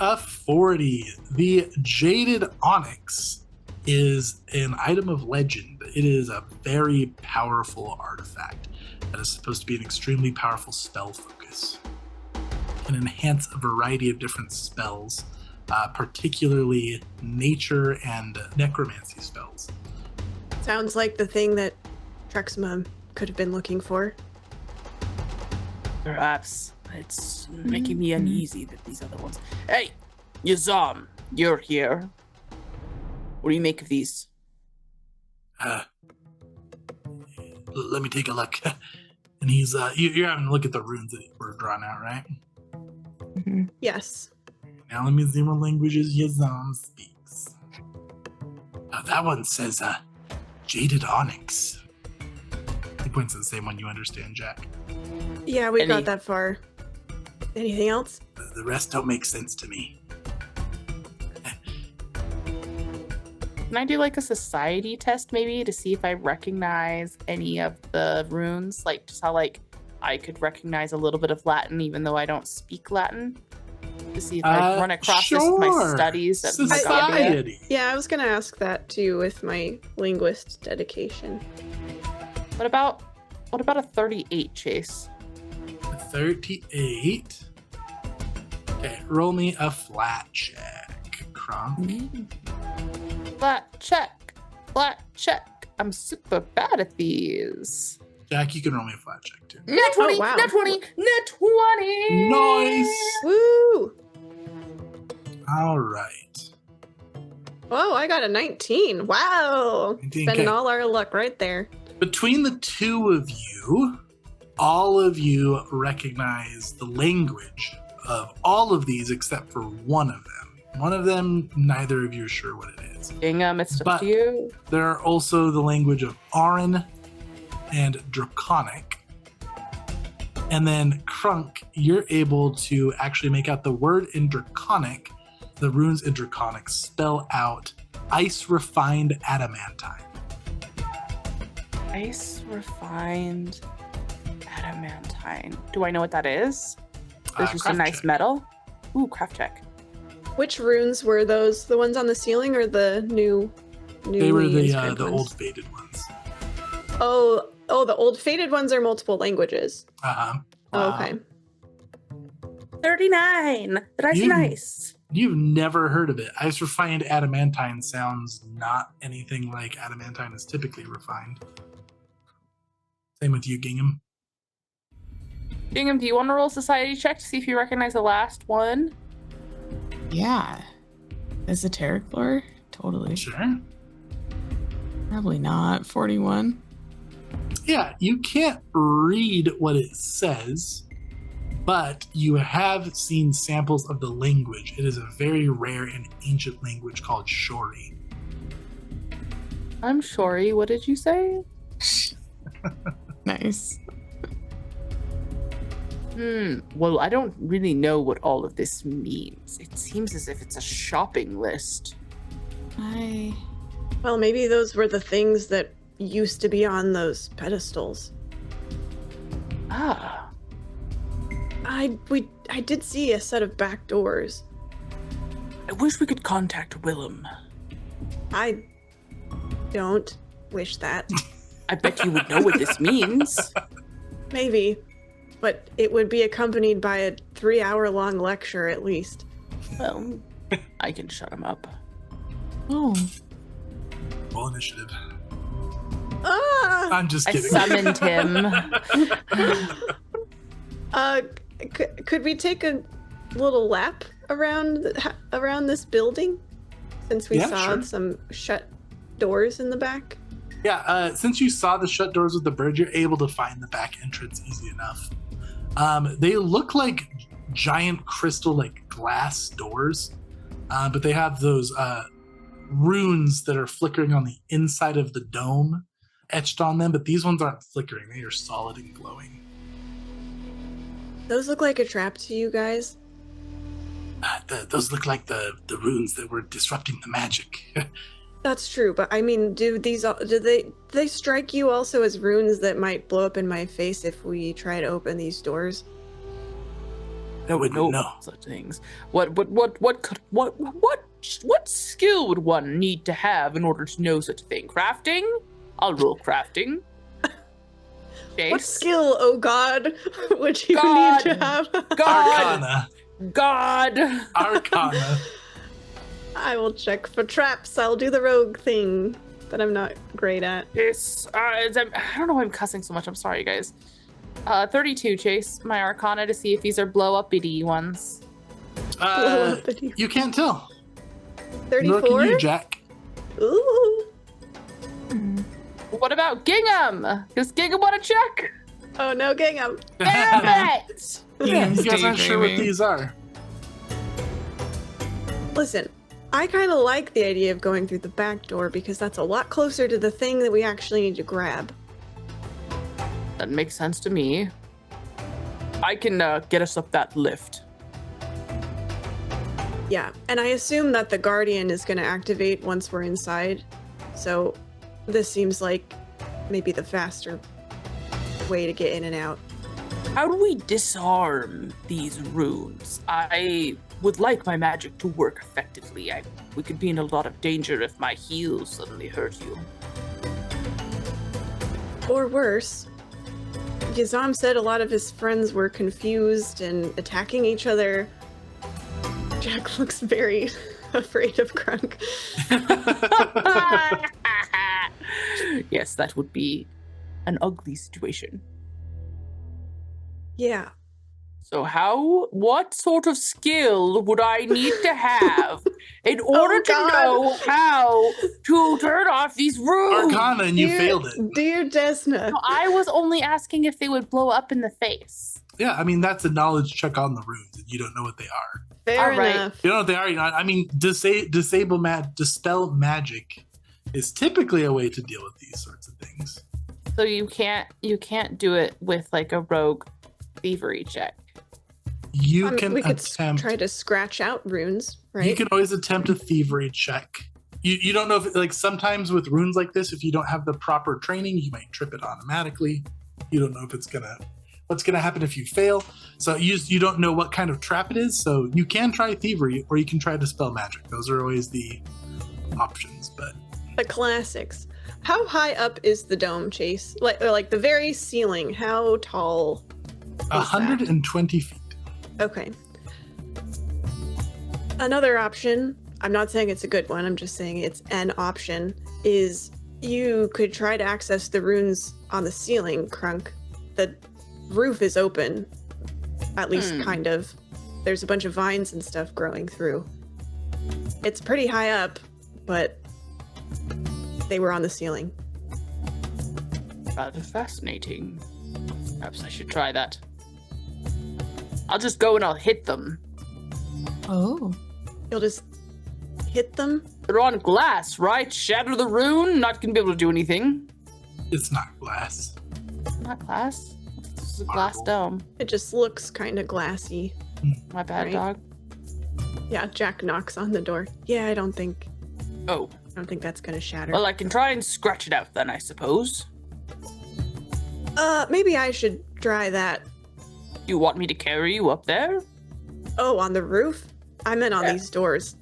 Speaker 4: A 40. The Jaded Onyx is an item of legend. It is a very powerful artifact that is supposed to be an extremely powerful spell focus. It can enhance a variety of different spells, particularly nature and necromancy spells.
Speaker 1: Sounds like the thing that Trexima could have been looking for.
Speaker 3: Perhaps it's making me uneasy that these other ones. Hey, Yazam, you're here. What do you make of these?
Speaker 4: Let me take a look. And he's, you're having a look at the runes that were drawn out, right?
Speaker 5: Mhm.
Speaker 1: Yes.
Speaker 4: Now let me see what languages Yazam speaks. That one says, Jaded Onyx. He points to the same one you understand, Jack.
Speaker 1: Yeah, we
Speaker 3: Any-
Speaker 1: got that far. Anything else?
Speaker 4: The rest don't make sense to me.
Speaker 2: Can I do like a society test maybe to see if I recognize any of the runes? Like just how like I could recognize a little bit of Latin even though I don't speak Latin? To see if I run across this with my
Speaker 4: Sure.
Speaker 2: studies at Magabia.
Speaker 4: Society.
Speaker 1: Yeah, I was going to ask that too with my linguist dedication.
Speaker 2: What about a 38, Chase?
Speaker 4: 38. Okay, roll me a flat check, Krunk.
Speaker 2: Flat check. I'm super bad at these.
Speaker 4: Jack, you can roll me a flat check too.
Speaker 2: Net 20,
Speaker 1: wow.
Speaker 2: net 20, net 20.
Speaker 4: Nice.
Speaker 1: Woo!
Speaker 4: All right.
Speaker 1: Oh, I got a 19. Wow.
Speaker 4: 19,
Speaker 1: Spending
Speaker 4: okay.
Speaker 1: all our luck right there.
Speaker 4: Between the two of you, all of you recognize the language of all of these except for one of them. One of them, neither of you are sure what it is.
Speaker 2: Gingham, it's up
Speaker 4: But-
Speaker 2: to you.
Speaker 4: There are also the language of Aran and Draconic. And then Krunk, you're able to actually make out the word in Draconic. The runes in Draconic spell out ice refined adamantine.
Speaker 2: Ice refined adamantine. Do I know what that is? It's just a
Speaker 4: Craft
Speaker 2: nice
Speaker 4: check.
Speaker 2: metal. Ooh, craft check.
Speaker 1: Which runes were those? The ones on the ceiling or the new?
Speaker 4: They were
Speaker 1: newly
Speaker 4: the
Speaker 1: inscribed
Speaker 4: old
Speaker 1: ones?
Speaker 4: faded ones.
Speaker 1: Oh, the old faded ones are multiple languages.
Speaker 4: Uh-huh.
Speaker 1: Oh,
Speaker 2: Wow.
Speaker 1: okay.
Speaker 2: 39. Did I say
Speaker 4: You-
Speaker 2: nice?
Speaker 4: You've never heard of it. Ice refined adamantine sounds not anything like adamantine is typically refined. Same with you, Gingham.
Speaker 2: Gingham, do you want to roll a society check to see if you recognize the last one?
Speaker 5: Yeah. Esoteric lore? Totally.
Speaker 4: Sure.
Speaker 5: Probably not. 41.
Speaker 4: Yeah, you can't read what it says, but you have seen samples of the language. It is a very rare and ancient language called Shori.
Speaker 2: I'm sorry, what did you say?
Speaker 5: Nice.
Speaker 2: Well, I don't really know what all of this means. It seems as if it's a shopping list.
Speaker 1: Well, maybe those were the things that used to be on those pedestals.
Speaker 2: Ah,
Speaker 1: I did see a set of back doors.
Speaker 3: I wish we could contact Willem.
Speaker 1: I don't wish that.
Speaker 3: I bet you would know what this means.
Speaker 1: Maybe. But it would be accompanied by a 3-hour-long lecture at least.
Speaker 3: Well, I can shut him up.
Speaker 5: Oh.
Speaker 4: Roll initiative.
Speaker 1: Ah!
Speaker 4: I'm just
Speaker 2: I
Speaker 4: kidding.
Speaker 2: summoned him.
Speaker 1: Could we take a little lap around this building? Since we
Speaker 4: Yeah,
Speaker 1: saw
Speaker 4: sure.
Speaker 1: some shut doors in the back.
Speaker 4: Yeah, since you saw the shut doors with the bird, you're able to find the back entrance easy enough. They look like giant crystal, like glass doors, but they have those runes that are flickering on the inside of the dome etched on them, but these ones aren't flickering. They are solid and glowing.
Speaker 1: Those look like a trap to you guys.
Speaker 4: Those look like the runes that were disrupting the magic.
Speaker 1: That's true, but I mean, do they strike you also as runes that might blow up in my face if we try to open these doors?
Speaker 3: I would know
Speaker 4: No.
Speaker 3: such things. What skill would one need to have in order to know such a thing? Crafting? I'll roll crafting.
Speaker 1: What
Speaker 3: Chase?
Speaker 1: skill, oh god, would you
Speaker 3: God.
Speaker 1: need to have?
Speaker 3: God!
Speaker 4: Arcana.
Speaker 3: God!
Speaker 4: Arcana.
Speaker 1: I will check for traps. I'll do the rogue thing that I'm not great at.
Speaker 3: This, I don't know why I'm cussing so much. I'm sorry, you guys. 32, Chase. My Arcana to see if these are blow-up-y ones.
Speaker 4: You can't tell. Nor can
Speaker 1: 34?
Speaker 4: you, Jack.
Speaker 1: Ooh.
Speaker 3: What about Gingham? Does Gingham want to check?
Speaker 1: Oh no, Gingham.
Speaker 3: Damn it!
Speaker 4: You guys aren't sure what these are.
Speaker 1: Listen, I kind of like the idea of going through the back door because that's a lot closer to the thing that we actually need to grab.
Speaker 3: That makes sense to me. I can get us up that lift.
Speaker 1: Yeah, and I assume that the Guardian is going to activate once we're inside. So this seems like maybe the faster way to get in and out.
Speaker 3: How do we disarm these runes? I would like my magic to work effectively. We could be in a lot of danger if my heals suddenly hurt you.
Speaker 1: Or worse, Gizam said a lot of his friends were confused and attacking each other. Jack looks very afraid of Krunk.
Speaker 3: Yes, that would be an ugly situation.
Speaker 1: Yeah.
Speaker 3: So what sort of skill would I need to have in order to
Speaker 1: God.
Speaker 3: know how to turn off these runes?
Speaker 4: Arcana, and you failed it.
Speaker 1: Dear Desna.
Speaker 2: No, I was only asking if they would blow up in the face.
Speaker 4: Yeah, I mean, that's a knowledge check on the runes, and you don't know what they are.
Speaker 1: Fair
Speaker 2: All right.
Speaker 1: enough.
Speaker 4: You don't know what they are. I mean, dispel magic is typically a way to deal with these sorts of things.
Speaker 2: So you can't do it with like a rogue thievery check.
Speaker 4: You can
Speaker 1: we could
Speaker 4: attempt.
Speaker 1: try to scratch out runes, right?
Speaker 4: You can always attempt a thievery check. You don't know if, like, sometimes with runes like this, if you don't have the proper training, you might trip it automatically. You don't know if what's gonna happen if you fail. So you don't know what kind of trap it is. So you can try thievery, or you can try dispel magic. Those are always the options. But
Speaker 1: The classics. How high up is the dome, Chase? Like the very ceiling. How tall?
Speaker 4: 120 feet.
Speaker 1: Okay. Another option, I'm not saying it's a good one, I'm just saying it's an option, is you could try to access the runes on the ceiling, Krunk. The roof is open, at least kind of. There's a bunch of vines and stuff growing through. It's pretty high up, but they were on the ceiling.
Speaker 3: Rather fascinating. Perhaps I should try that. I'll just go and I'll hit them.
Speaker 5: Oh.
Speaker 1: You'll just hit them?
Speaker 3: They're on glass, right? Shatter the rune? Not gonna be able to do anything.
Speaker 4: It's not glass.
Speaker 2: Not glass. This is a glass
Speaker 4: Marble.
Speaker 2: dome.
Speaker 1: It just looks kind of glassy.
Speaker 2: My bad,
Speaker 1: Right.
Speaker 2: dog.
Speaker 1: Yeah, Jack knocks on the door. Yeah, I don't think
Speaker 3: Oh,
Speaker 1: that's gonna shatter.
Speaker 3: well, I can try and scratch it out then, I suppose.
Speaker 1: Maybe I should try that.
Speaker 3: You want me to carry you up there?
Speaker 1: Oh, on the roof? I meant on
Speaker 3: Yeah.
Speaker 1: these doors.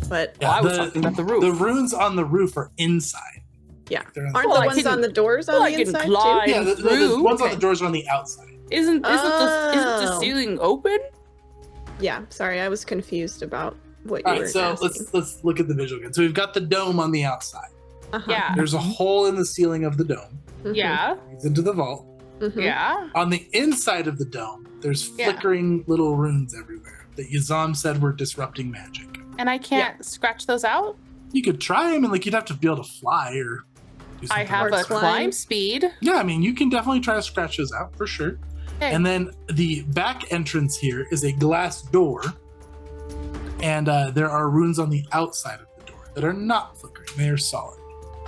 Speaker 1: But
Speaker 3: Well, I was talking about the roof.
Speaker 4: The runes on the roof are inside.
Speaker 1: yeah,
Speaker 4: They're on
Speaker 1: aren't
Speaker 3: Well,
Speaker 1: the
Speaker 3: I
Speaker 1: ones
Speaker 3: can-
Speaker 1: on the doors on
Speaker 3: well, I
Speaker 1: the
Speaker 3: can
Speaker 1: inside
Speaker 3: climb.
Speaker 1: too?
Speaker 4: yeah, the
Speaker 3: through?
Speaker 4: ones on
Speaker 1: Okay.
Speaker 4: the doors are on the outside.
Speaker 3: Isn't the
Speaker 1: Oh.
Speaker 3: ceiling open?
Speaker 1: Yeah, sorry, I was confused about what you
Speaker 4: All
Speaker 1: were
Speaker 4: right, so
Speaker 1: asking.
Speaker 4: let's look at the visual again. So we've got the dome on the outside.
Speaker 1: Uh-huh.
Speaker 3: Yeah.
Speaker 4: There's a hole in the ceiling of the dome.
Speaker 1: Mhm,
Speaker 3: Yeah.
Speaker 4: Leads into the vault.
Speaker 1: mhm.
Speaker 3: Yeah.
Speaker 4: On the inside of the dome, there's
Speaker 3: Yeah.
Speaker 4: flickering little runes everywhere that Yazam said were disrupting magic.
Speaker 2: And I can't scratch those out?
Speaker 4: You could try them, and like you'd have to be able to fly, or Do
Speaker 2: I
Speaker 4: something
Speaker 2: have
Speaker 4: like
Speaker 2: a
Speaker 4: that.
Speaker 2: climb speed.
Speaker 4: Yeah, I mean, you can definitely try to scratch those out for sure.
Speaker 2: Okay.
Speaker 4: And then the back entrance here is a glass door, and there are runes on the outside of the door that are not flickering; they are solid.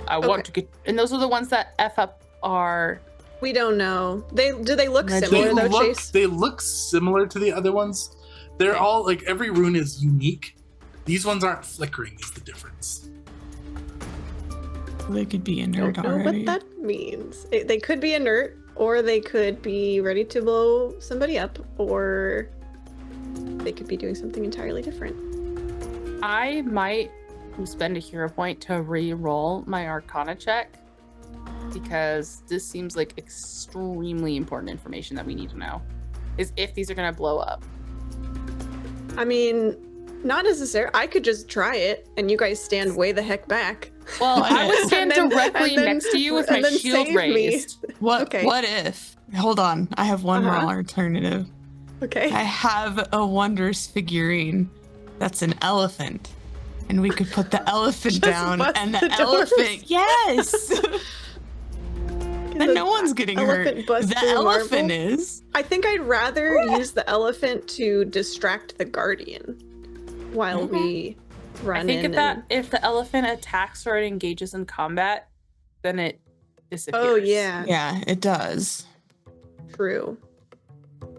Speaker 2: I want to get, and those are the ones that F up our.
Speaker 1: We don't know. Do they look
Speaker 5: Red
Speaker 1: similar though,
Speaker 4: look,
Speaker 1: Chase?
Speaker 4: they look similar to the other ones. They're
Speaker 2: Okay.
Speaker 4: all like every rune is unique. These ones aren't flickering, is the difference.
Speaker 5: They could be
Speaker 1: Don't
Speaker 5: inert
Speaker 1: know
Speaker 5: already.
Speaker 1: what that means. They could be inert, or they could be ready to blow somebody up, or they could be doing something entirely different.
Speaker 2: I might spend a hero point to re-roll my Arcana check because this seems like extremely important information that we need to know. Is if these are going to blow up.
Speaker 1: I mean, not necessary. I could just try it, and you guys stand way the heck back.
Speaker 2: Well, I would stand
Speaker 1: And then-
Speaker 2: directly
Speaker 1: and then-
Speaker 2: next to you with my
Speaker 1: and then
Speaker 2: shield
Speaker 1: save me.
Speaker 2: raised.
Speaker 5: What?
Speaker 1: Okay.
Speaker 5: What if? Hold on, I have one more
Speaker 1: Uh-huh.
Speaker 5: alternative.
Speaker 1: Okay.
Speaker 5: I have a wondrous figurine that's an elephant, and we could put the elephant
Speaker 1: Just
Speaker 5: down,
Speaker 1: bust
Speaker 5: and
Speaker 1: the
Speaker 5: the
Speaker 1: doors.
Speaker 5: elephant. Yes. And no one's getting hurt.
Speaker 1: elephant bust
Speaker 5: The
Speaker 1: through
Speaker 5: elephant
Speaker 1: marble?
Speaker 5: is.
Speaker 1: I think I'd rather use the elephant to distract the guardian while we run
Speaker 2: I think
Speaker 1: in.
Speaker 2: if the elephant attacks or it engages in combat, then it disappears.
Speaker 1: Oh yeah,
Speaker 5: Yeah, it does.
Speaker 1: true.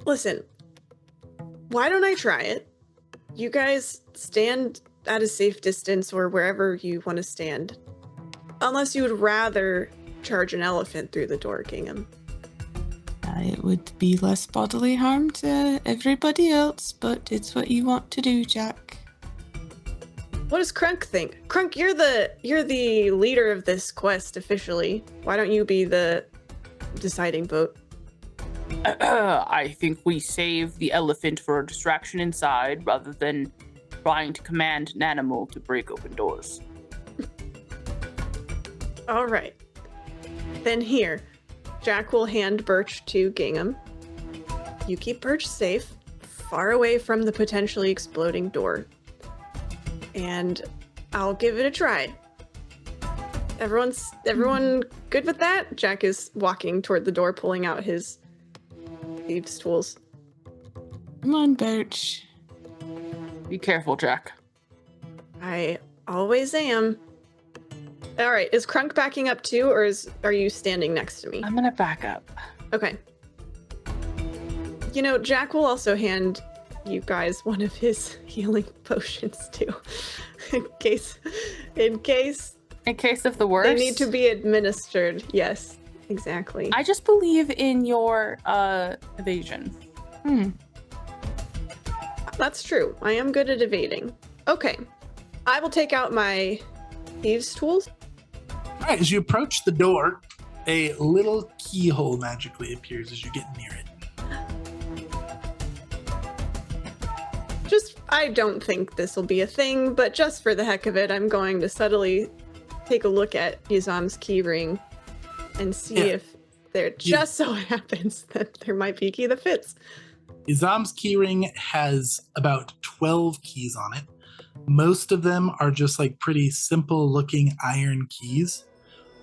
Speaker 1: Listen, why don't I try it? You guys stand at a safe distance or wherever you want to stand. Unless you would rather charge an elephant through the door, Gingham.
Speaker 5: It would be less bodily harm to everybody else, but it's what you want to do, Jack.
Speaker 1: What does Krunk think? Krunk, you're the leader of this quest officially. Why don't you be the deciding vote?
Speaker 2: I think we save the elephant for a distraction inside rather than trying to command an animal to break open doors.
Speaker 1: All right. Then here, Jack will hand Birch to Gingham. You keep Birch safe, far away from the potentially exploding door. And I'll give it a try. Everyone good with that? Jack is walking toward the door, pulling out his thieves' tools.
Speaker 5: Come on, Birch.
Speaker 2: Be careful, Jack.
Speaker 1: I always am. All right, is Krunk backing up too, or are you standing next to me?
Speaker 2: I'm gonna back up.
Speaker 1: Okay. You know, Jack will also hand you guys one of his healing potions too, in case
Speaker 2: In case of the worst.
Speaker 1: they need to be administered. Yes, exactly.
Speaker 2: I just believe in your evasion.
Speaker 1: That's true. I am good at evading. Okay, I will take out my thieves' tools.
Speaker 4: All right, as you approach the door, a little keyhole magically appears as you get near it.
Speaker 1: I don't think this will be a thing, but just for the heck of it, I'm going to subtly take a look at Yuzam's keyring and see if there just so happens that there might be a key that fits.
Speaker 4: Izam's keyring has about 12 keys on it. Most of them are just like pretty simple looking iron keys.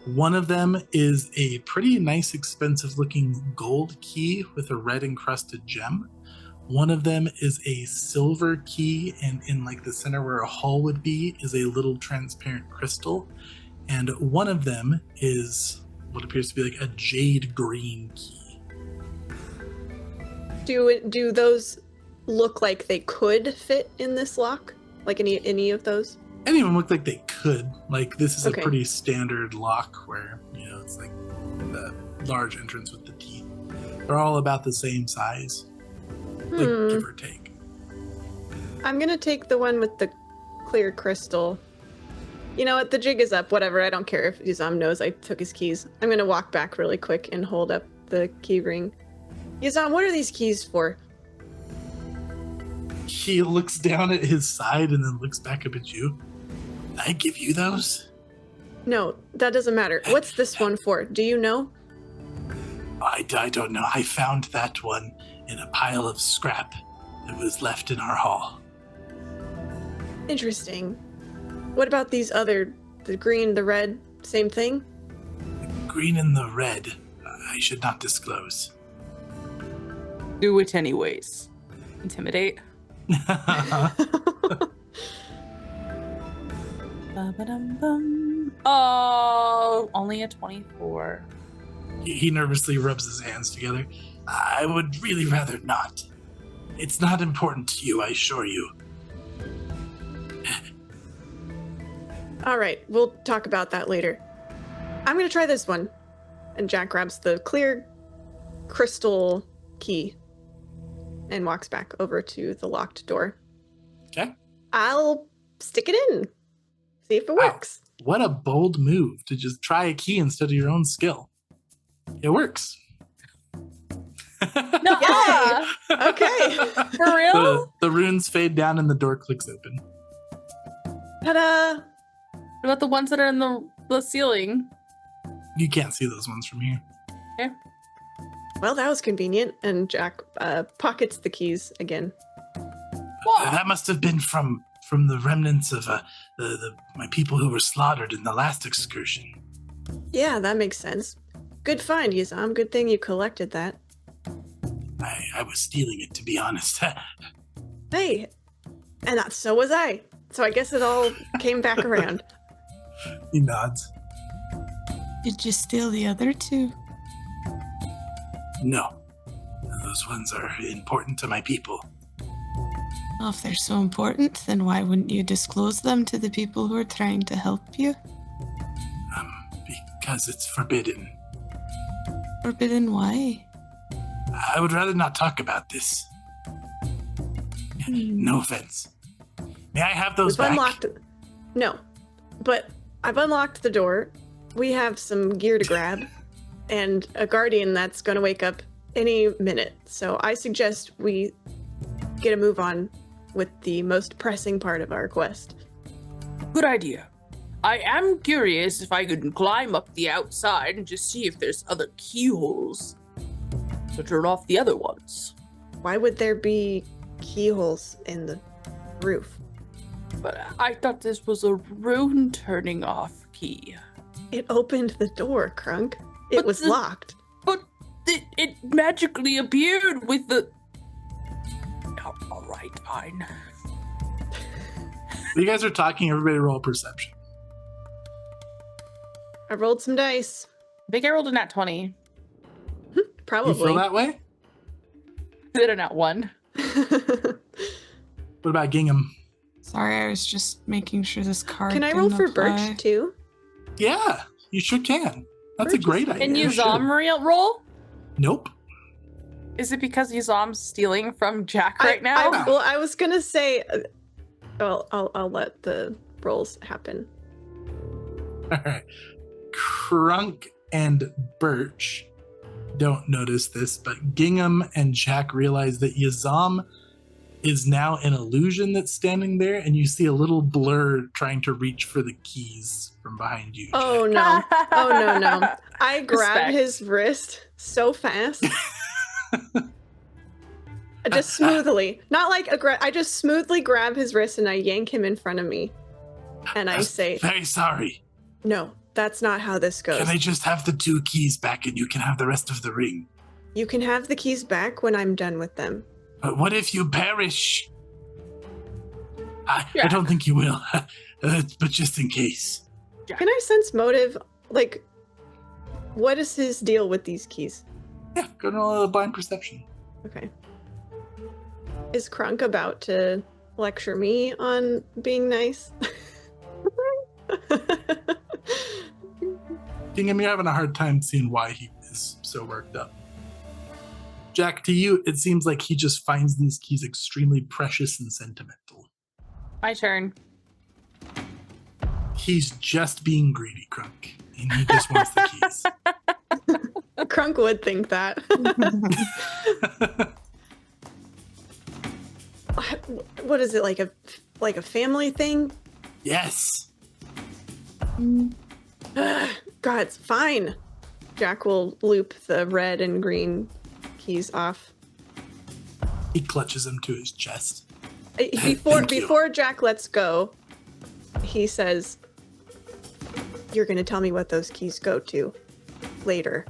Speaker 4: One of them is a pretty nice, expensive looking gold key with a red encrusted gem. One of them is a silver key, and in like the center where a hole would be is a little transparent crystal. And one of them is what appears to be like a jade green key.
Speaker 1: Do those look like they could fit in this lock? Like any of those?
Speaker 4: Any of them look like they could. Like this is
Speaker 1: Okay.
Speaker 4: a pretty standard lock where, it's like the large entrance with the teeth. They're all about the same size, like give or take.
Speaker 1: I'm gonna take the one with the clear crystal. You know what? The jig is up. Whatever. I don't care if Yuzam knows I took his keys. I'm gonna walk back really quick and hold up the key ring. Yuzam, what are these keys for?
Speaker 4: He looks down at his side and then looks back up at you. I give you those?
Speaker 1: No, that doesn't matter. What's this one for? Do you know?
Speaker 4: I don't know. I found that one in a pile of scrap that was left in our hall.
Speaker 1: Interesting. What about these other, the green, the red, same thing?
Speaker 4: green and the red, I should not disclose.
Speaker 3: Do it anyways. Intimidate. Ba-ba-dum-bum. Oh, only a 24.
Speaker 4: He nervously rubs his hands together. I would really rather not. It's not important to you, I assure you.
Speaker 1: All right, we'll talk about that later. I'm going to try this one. And Jack grabs the clear crystal key and walks back over to the locked door.
Speaker 4: Okay.
Speaker 1: I'll stick it in. See if it
Speaker 4: Wow.
Speaker 1: works.
Speaker 4: What a bold move to just try a key instead of your own skill. It works.
Speaker 2: No.
Speaker 1: Yay! Okay.
Speaker 2: For real?
Speaker 4: The runes fade down and the door clicks open.
Speaker 1: Ta-da!
Speaker 2: What about the ones that are in the ceiling?
Speaker 4: You can't see those ones from here.
Speaker 1: Well, that was convenient. And Jack pockets the keys again.
Speaker 4: That must have been from the remnants of my people who were slaughtered in the last excursion.
Speaker 1: Yeah, that makes sense. Good find, Yuzam. Good thing you collected that.
Speaker 4: I was stealing it, to be honest.
Speaker 1: Hey, and so was I. So I guess it all came back around.
Speaker 4: He nods.
Speaker 5: Did you steal the other two?
Speaker 4: No. Those ones are important to my people.
Speaker 5: Well, if they're so important, then why wouldn't you disclose them to the people who are trying to help you?
Speaker 4: Because it's forbidden.
Speaker 5: Forbidden why?
Speaker 4: I would rather not talk about this. No offense. May I have those
Speaker 1: We've
Speaker 4: back?
Speaker 1: unlocked. No, but I've unlocked the door. We have some gear to grab, and a guardian that's going to wake up any minute. So I suggest we get a move on with the most pressing part of our quest.
Speaker 3: Good idea. I am curious if I could climb up the outside and just see if there's other keyholes to turn off the other ones.
Speaker 1: Why would there be keyholes in the roof?
Speaker 3: But I thought this was a rune turning off key.
Speaker 1: It opened the door, Krunk. It
Speaker 3: But
Speaker 1: was
Speaker 3: the-
Speaker 1: locked.
Speaker 3: But it magically appeared with the... Oh, all right, fine.
Speaker 4: You guys are talking, everybody roll perception.
Speaker 1: I rolled some dice.
Speaker 2: I think I rolled a nat 20.
Speaker 1: Probably.
Speaker 4: You feel that way?
Speaker 2: Did a nat 1.
Speaker 4: What about Gingham?
Speaker 5: Sorry, I was just making sure this card
Speaker 1: Can I roll
Speaker 5: didn't
Speaker 1: for
Speaker 5: apply.
Speaker 1: Birch too?
Speaker 4: Yeah, you sure can. That's a
Speaker 1: Birch
Speaker 4: great
Speaker 1: is-
Speaker 4: idea.
Speaker 2: Can
Speaker 4: Sure.
Speaker 2: Yuzam roll?
Speaker 4: Nope.
Speaker 2: Is it because Yuzam's stealing from Jack right now?
Speaker 1: I was gonna say. Well, I'll let the rolls happen.
Speaker 4: All right. Krunk and Birch don't notice this, but Gingham and Jack realize that Yazam is now an illusion that's standing there, and you see a little blur trying to reach for the keys from behind you. Jack.
Speaker 1: Oh no! Oh no! I grab
Speaker 2: Respect.
Speaker 1: his wrist so fast, just smoothly, not like I just smoothly grab his wrist and I yank him in front of me, and I
Speaker 4: I'm
Speaker 1: say,
Speaker 4: very sorry.
Speaker 1: "No, that's not how this goes.
Speaker 4: Can I just have the 2 keys back and you can have the rest of the ring?
Speaker 1: You can have the keys back when I'm done with them."
Speaker 4: But what if you perish? I
Speaker 2: Yeah.
Speaker 4: don't think you will, but just in case.
Speaker 1: Can I sense motive? Like, what is his deal with these keys?
Speaker 4: Yeah, go to roll a blind perception.
Speaker 1: Okay. Is Krunk about to lecture me on being nice?
Speaker 4: Gingham, you're having a hard time seeing why he is so worked up. Jack, to you, it seems like he just finds these keys extremely precious and sentimental.
Speaker 2: My turn.
Speaker 4: He's just being greedy, Krunk, and he just wants the keys.
Speaker 1: Krunk would think that. What is it, like a family thing?
Speaker 4: Yes.
Speaker 1: God, it's fine. Jack will loop the red and green keys off.
Speaker 4: He clutches them to his chest.
Speaker 1: Before
Speaker 4: you.
Speaker 1: before Jack lets go, he says, "You're going to tell me what those keys go to." later.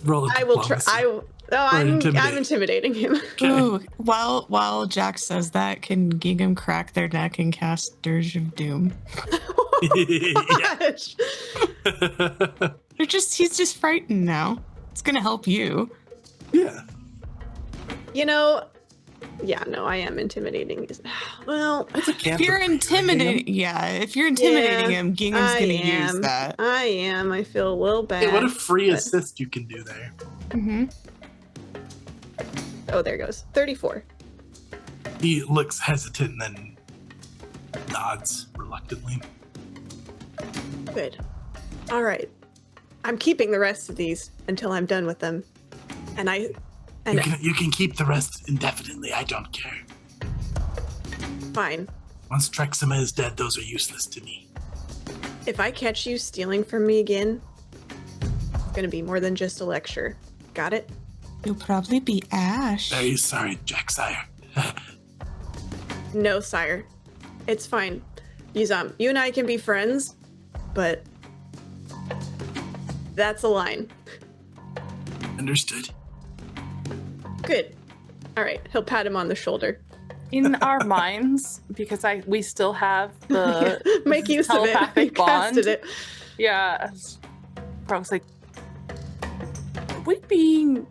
Speaker 4: Roll a
Speaker 1: I will try.
Speaker 4: diplomacy.
Speaker 1: I'm
Speaker 4: intimidate.
Speaker 1: intimidating him.
Speaker 4: Okay.
Speaker 5: Ooh, while Jack says that, can Gingham crack their neck and cast Dirge of Doom?
Speaker 4: Yeah.
Speaker 1: Gosh.
Speaker 5: He's just frightened now. It's gonna help you.
Speaker 4: Yeah.
Speaker 1: You know, yeah, no, I am intimidating. Well,
Speaker 4: It's a
Speaker 5: If you're intimidating, if you're intimidating
Speaker 1: Yeah,
Speaker 5: him, Gingham's gonna use that.
Speaker 1: I am. I feel a little bad.
Speaker 4: Hey, what a free
Speaker 1: but-
Speaker 4: assist you can do there.
Speaker 5: Mm-hmm.
Speaker 1: Oh, there goes. 34.
Speaker 4: He looks hesitant and then nods reluctantly.
Speaker 1: Good. All right. I'm keeping the rest of these until I'm done with them. And
Speaker 4: You can keep the rest indefinitely. I don't care.
Speaker 1: fine.
Speaker 4: Once Trexima is dead, those are useless to me.
Speaker 1: If I catch you stealing from me again, it's going to be more than just a lecture. Got it?
Speaker 5: You'll probably be Ash.
Speaker 4: Very sorry, Jack Sire.
Speaker 1: No, sire. It's fine. Yuzam, you and I can be friends, but that's a line.
Speaker 4: Understood.
Speaker 1: Good. All right. He'll pat him on the shoulder.
Speaker 2: In our minds, because we still have the
Speaker 1: Make use of it.
Speaker 2: telepathic
Speaker 1: We casted
Speaker 2: bond.
Speaker 1: it.
Speaker 2: Yeah. I was like, are we being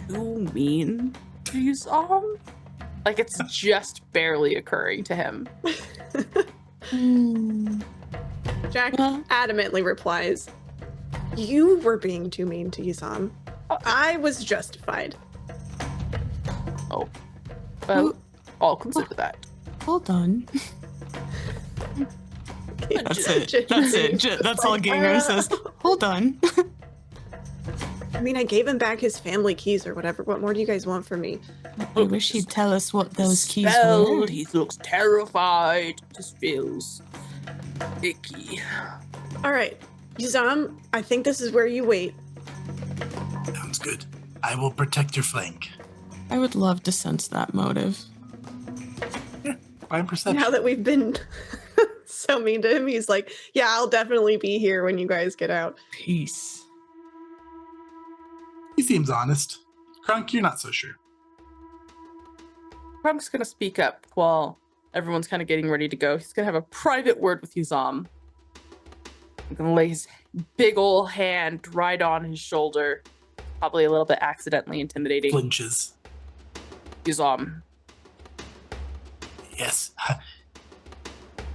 Speaker 2: too mean to Yuzam? Like, it's just barely occurring to him.
Speaker 1: Jack
Speaker 5: Well-
Speaker 1: adamantly replies, "You were being too mean to Yuzam. I was justified."
Speaker 2: Oh. Well, I'll consider that.
Speaker 5: Hold on. That's it. That's it. That's all Gingham says. Hold on.
Speaker 1: I mean, I gave him back his family keys or whatever. What more do you guys want from me?
Speaker 5: I wish he'd tell us what those keys
Speaker 2: Spell,
Speaker 5: were.
Speaker 2: he looks terrified. Just feels icky.
Speaker 1: All right, Yuzam, I think this is where you wait.
Speaker 4: Sounds good. I will protect your flank.
Speaker 5: I would love to sense that motive.
Speaker 4: Fine perception.
Speaker 1: Now that we've been so mean to him, he's like, "Yeah, I'll definitely be here when you guys get out."
Speaker 5: Peace.
Speaker 4: He seems honest. Krunk, you're not so sure.
Speaker 2: Krunk's gonna speak up while everyone's kind of getting ready to go. He's gonna have a private word with Yuzam. I'm gonna lay his big ol' hand right on his shoulder. Probably a little bit accidentally intimidating.
Speaker 4: Flinches.
Speaker 2: Yuzam,
Speaker 4: Yes.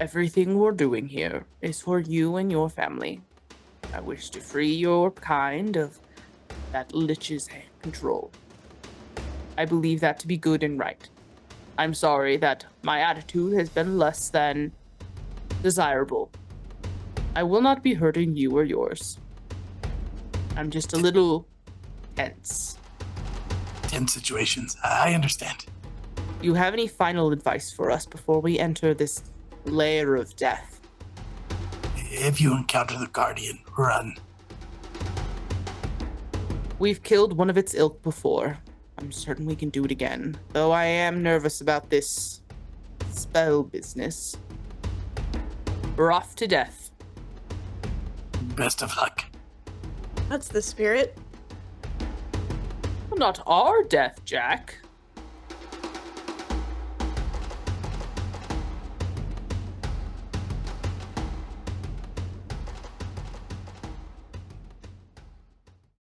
Speaker 2: everything we're doing here is for you and your family. I wish to free your kind of that lich's control. I believe that to be good and right. I'm sorry that my attitude has been less than desirable. I will not be hurting you or yours. I'm just a little tense.
Speaker 4: Tense situations. I understand.
Speaker 2: You have any final advice for us before we enter this lair of death?
Speaker 4: If you encounter the Guardian, run.
Speaker 2: We've killed one of its ilk before. I'm certain we can do it again, though I am nervous about this spell business. We're off to death.
Speaker 4: Best of luck.
Speaker 1: That's the spirit.
Speaker 2: Well, not our death, Jack.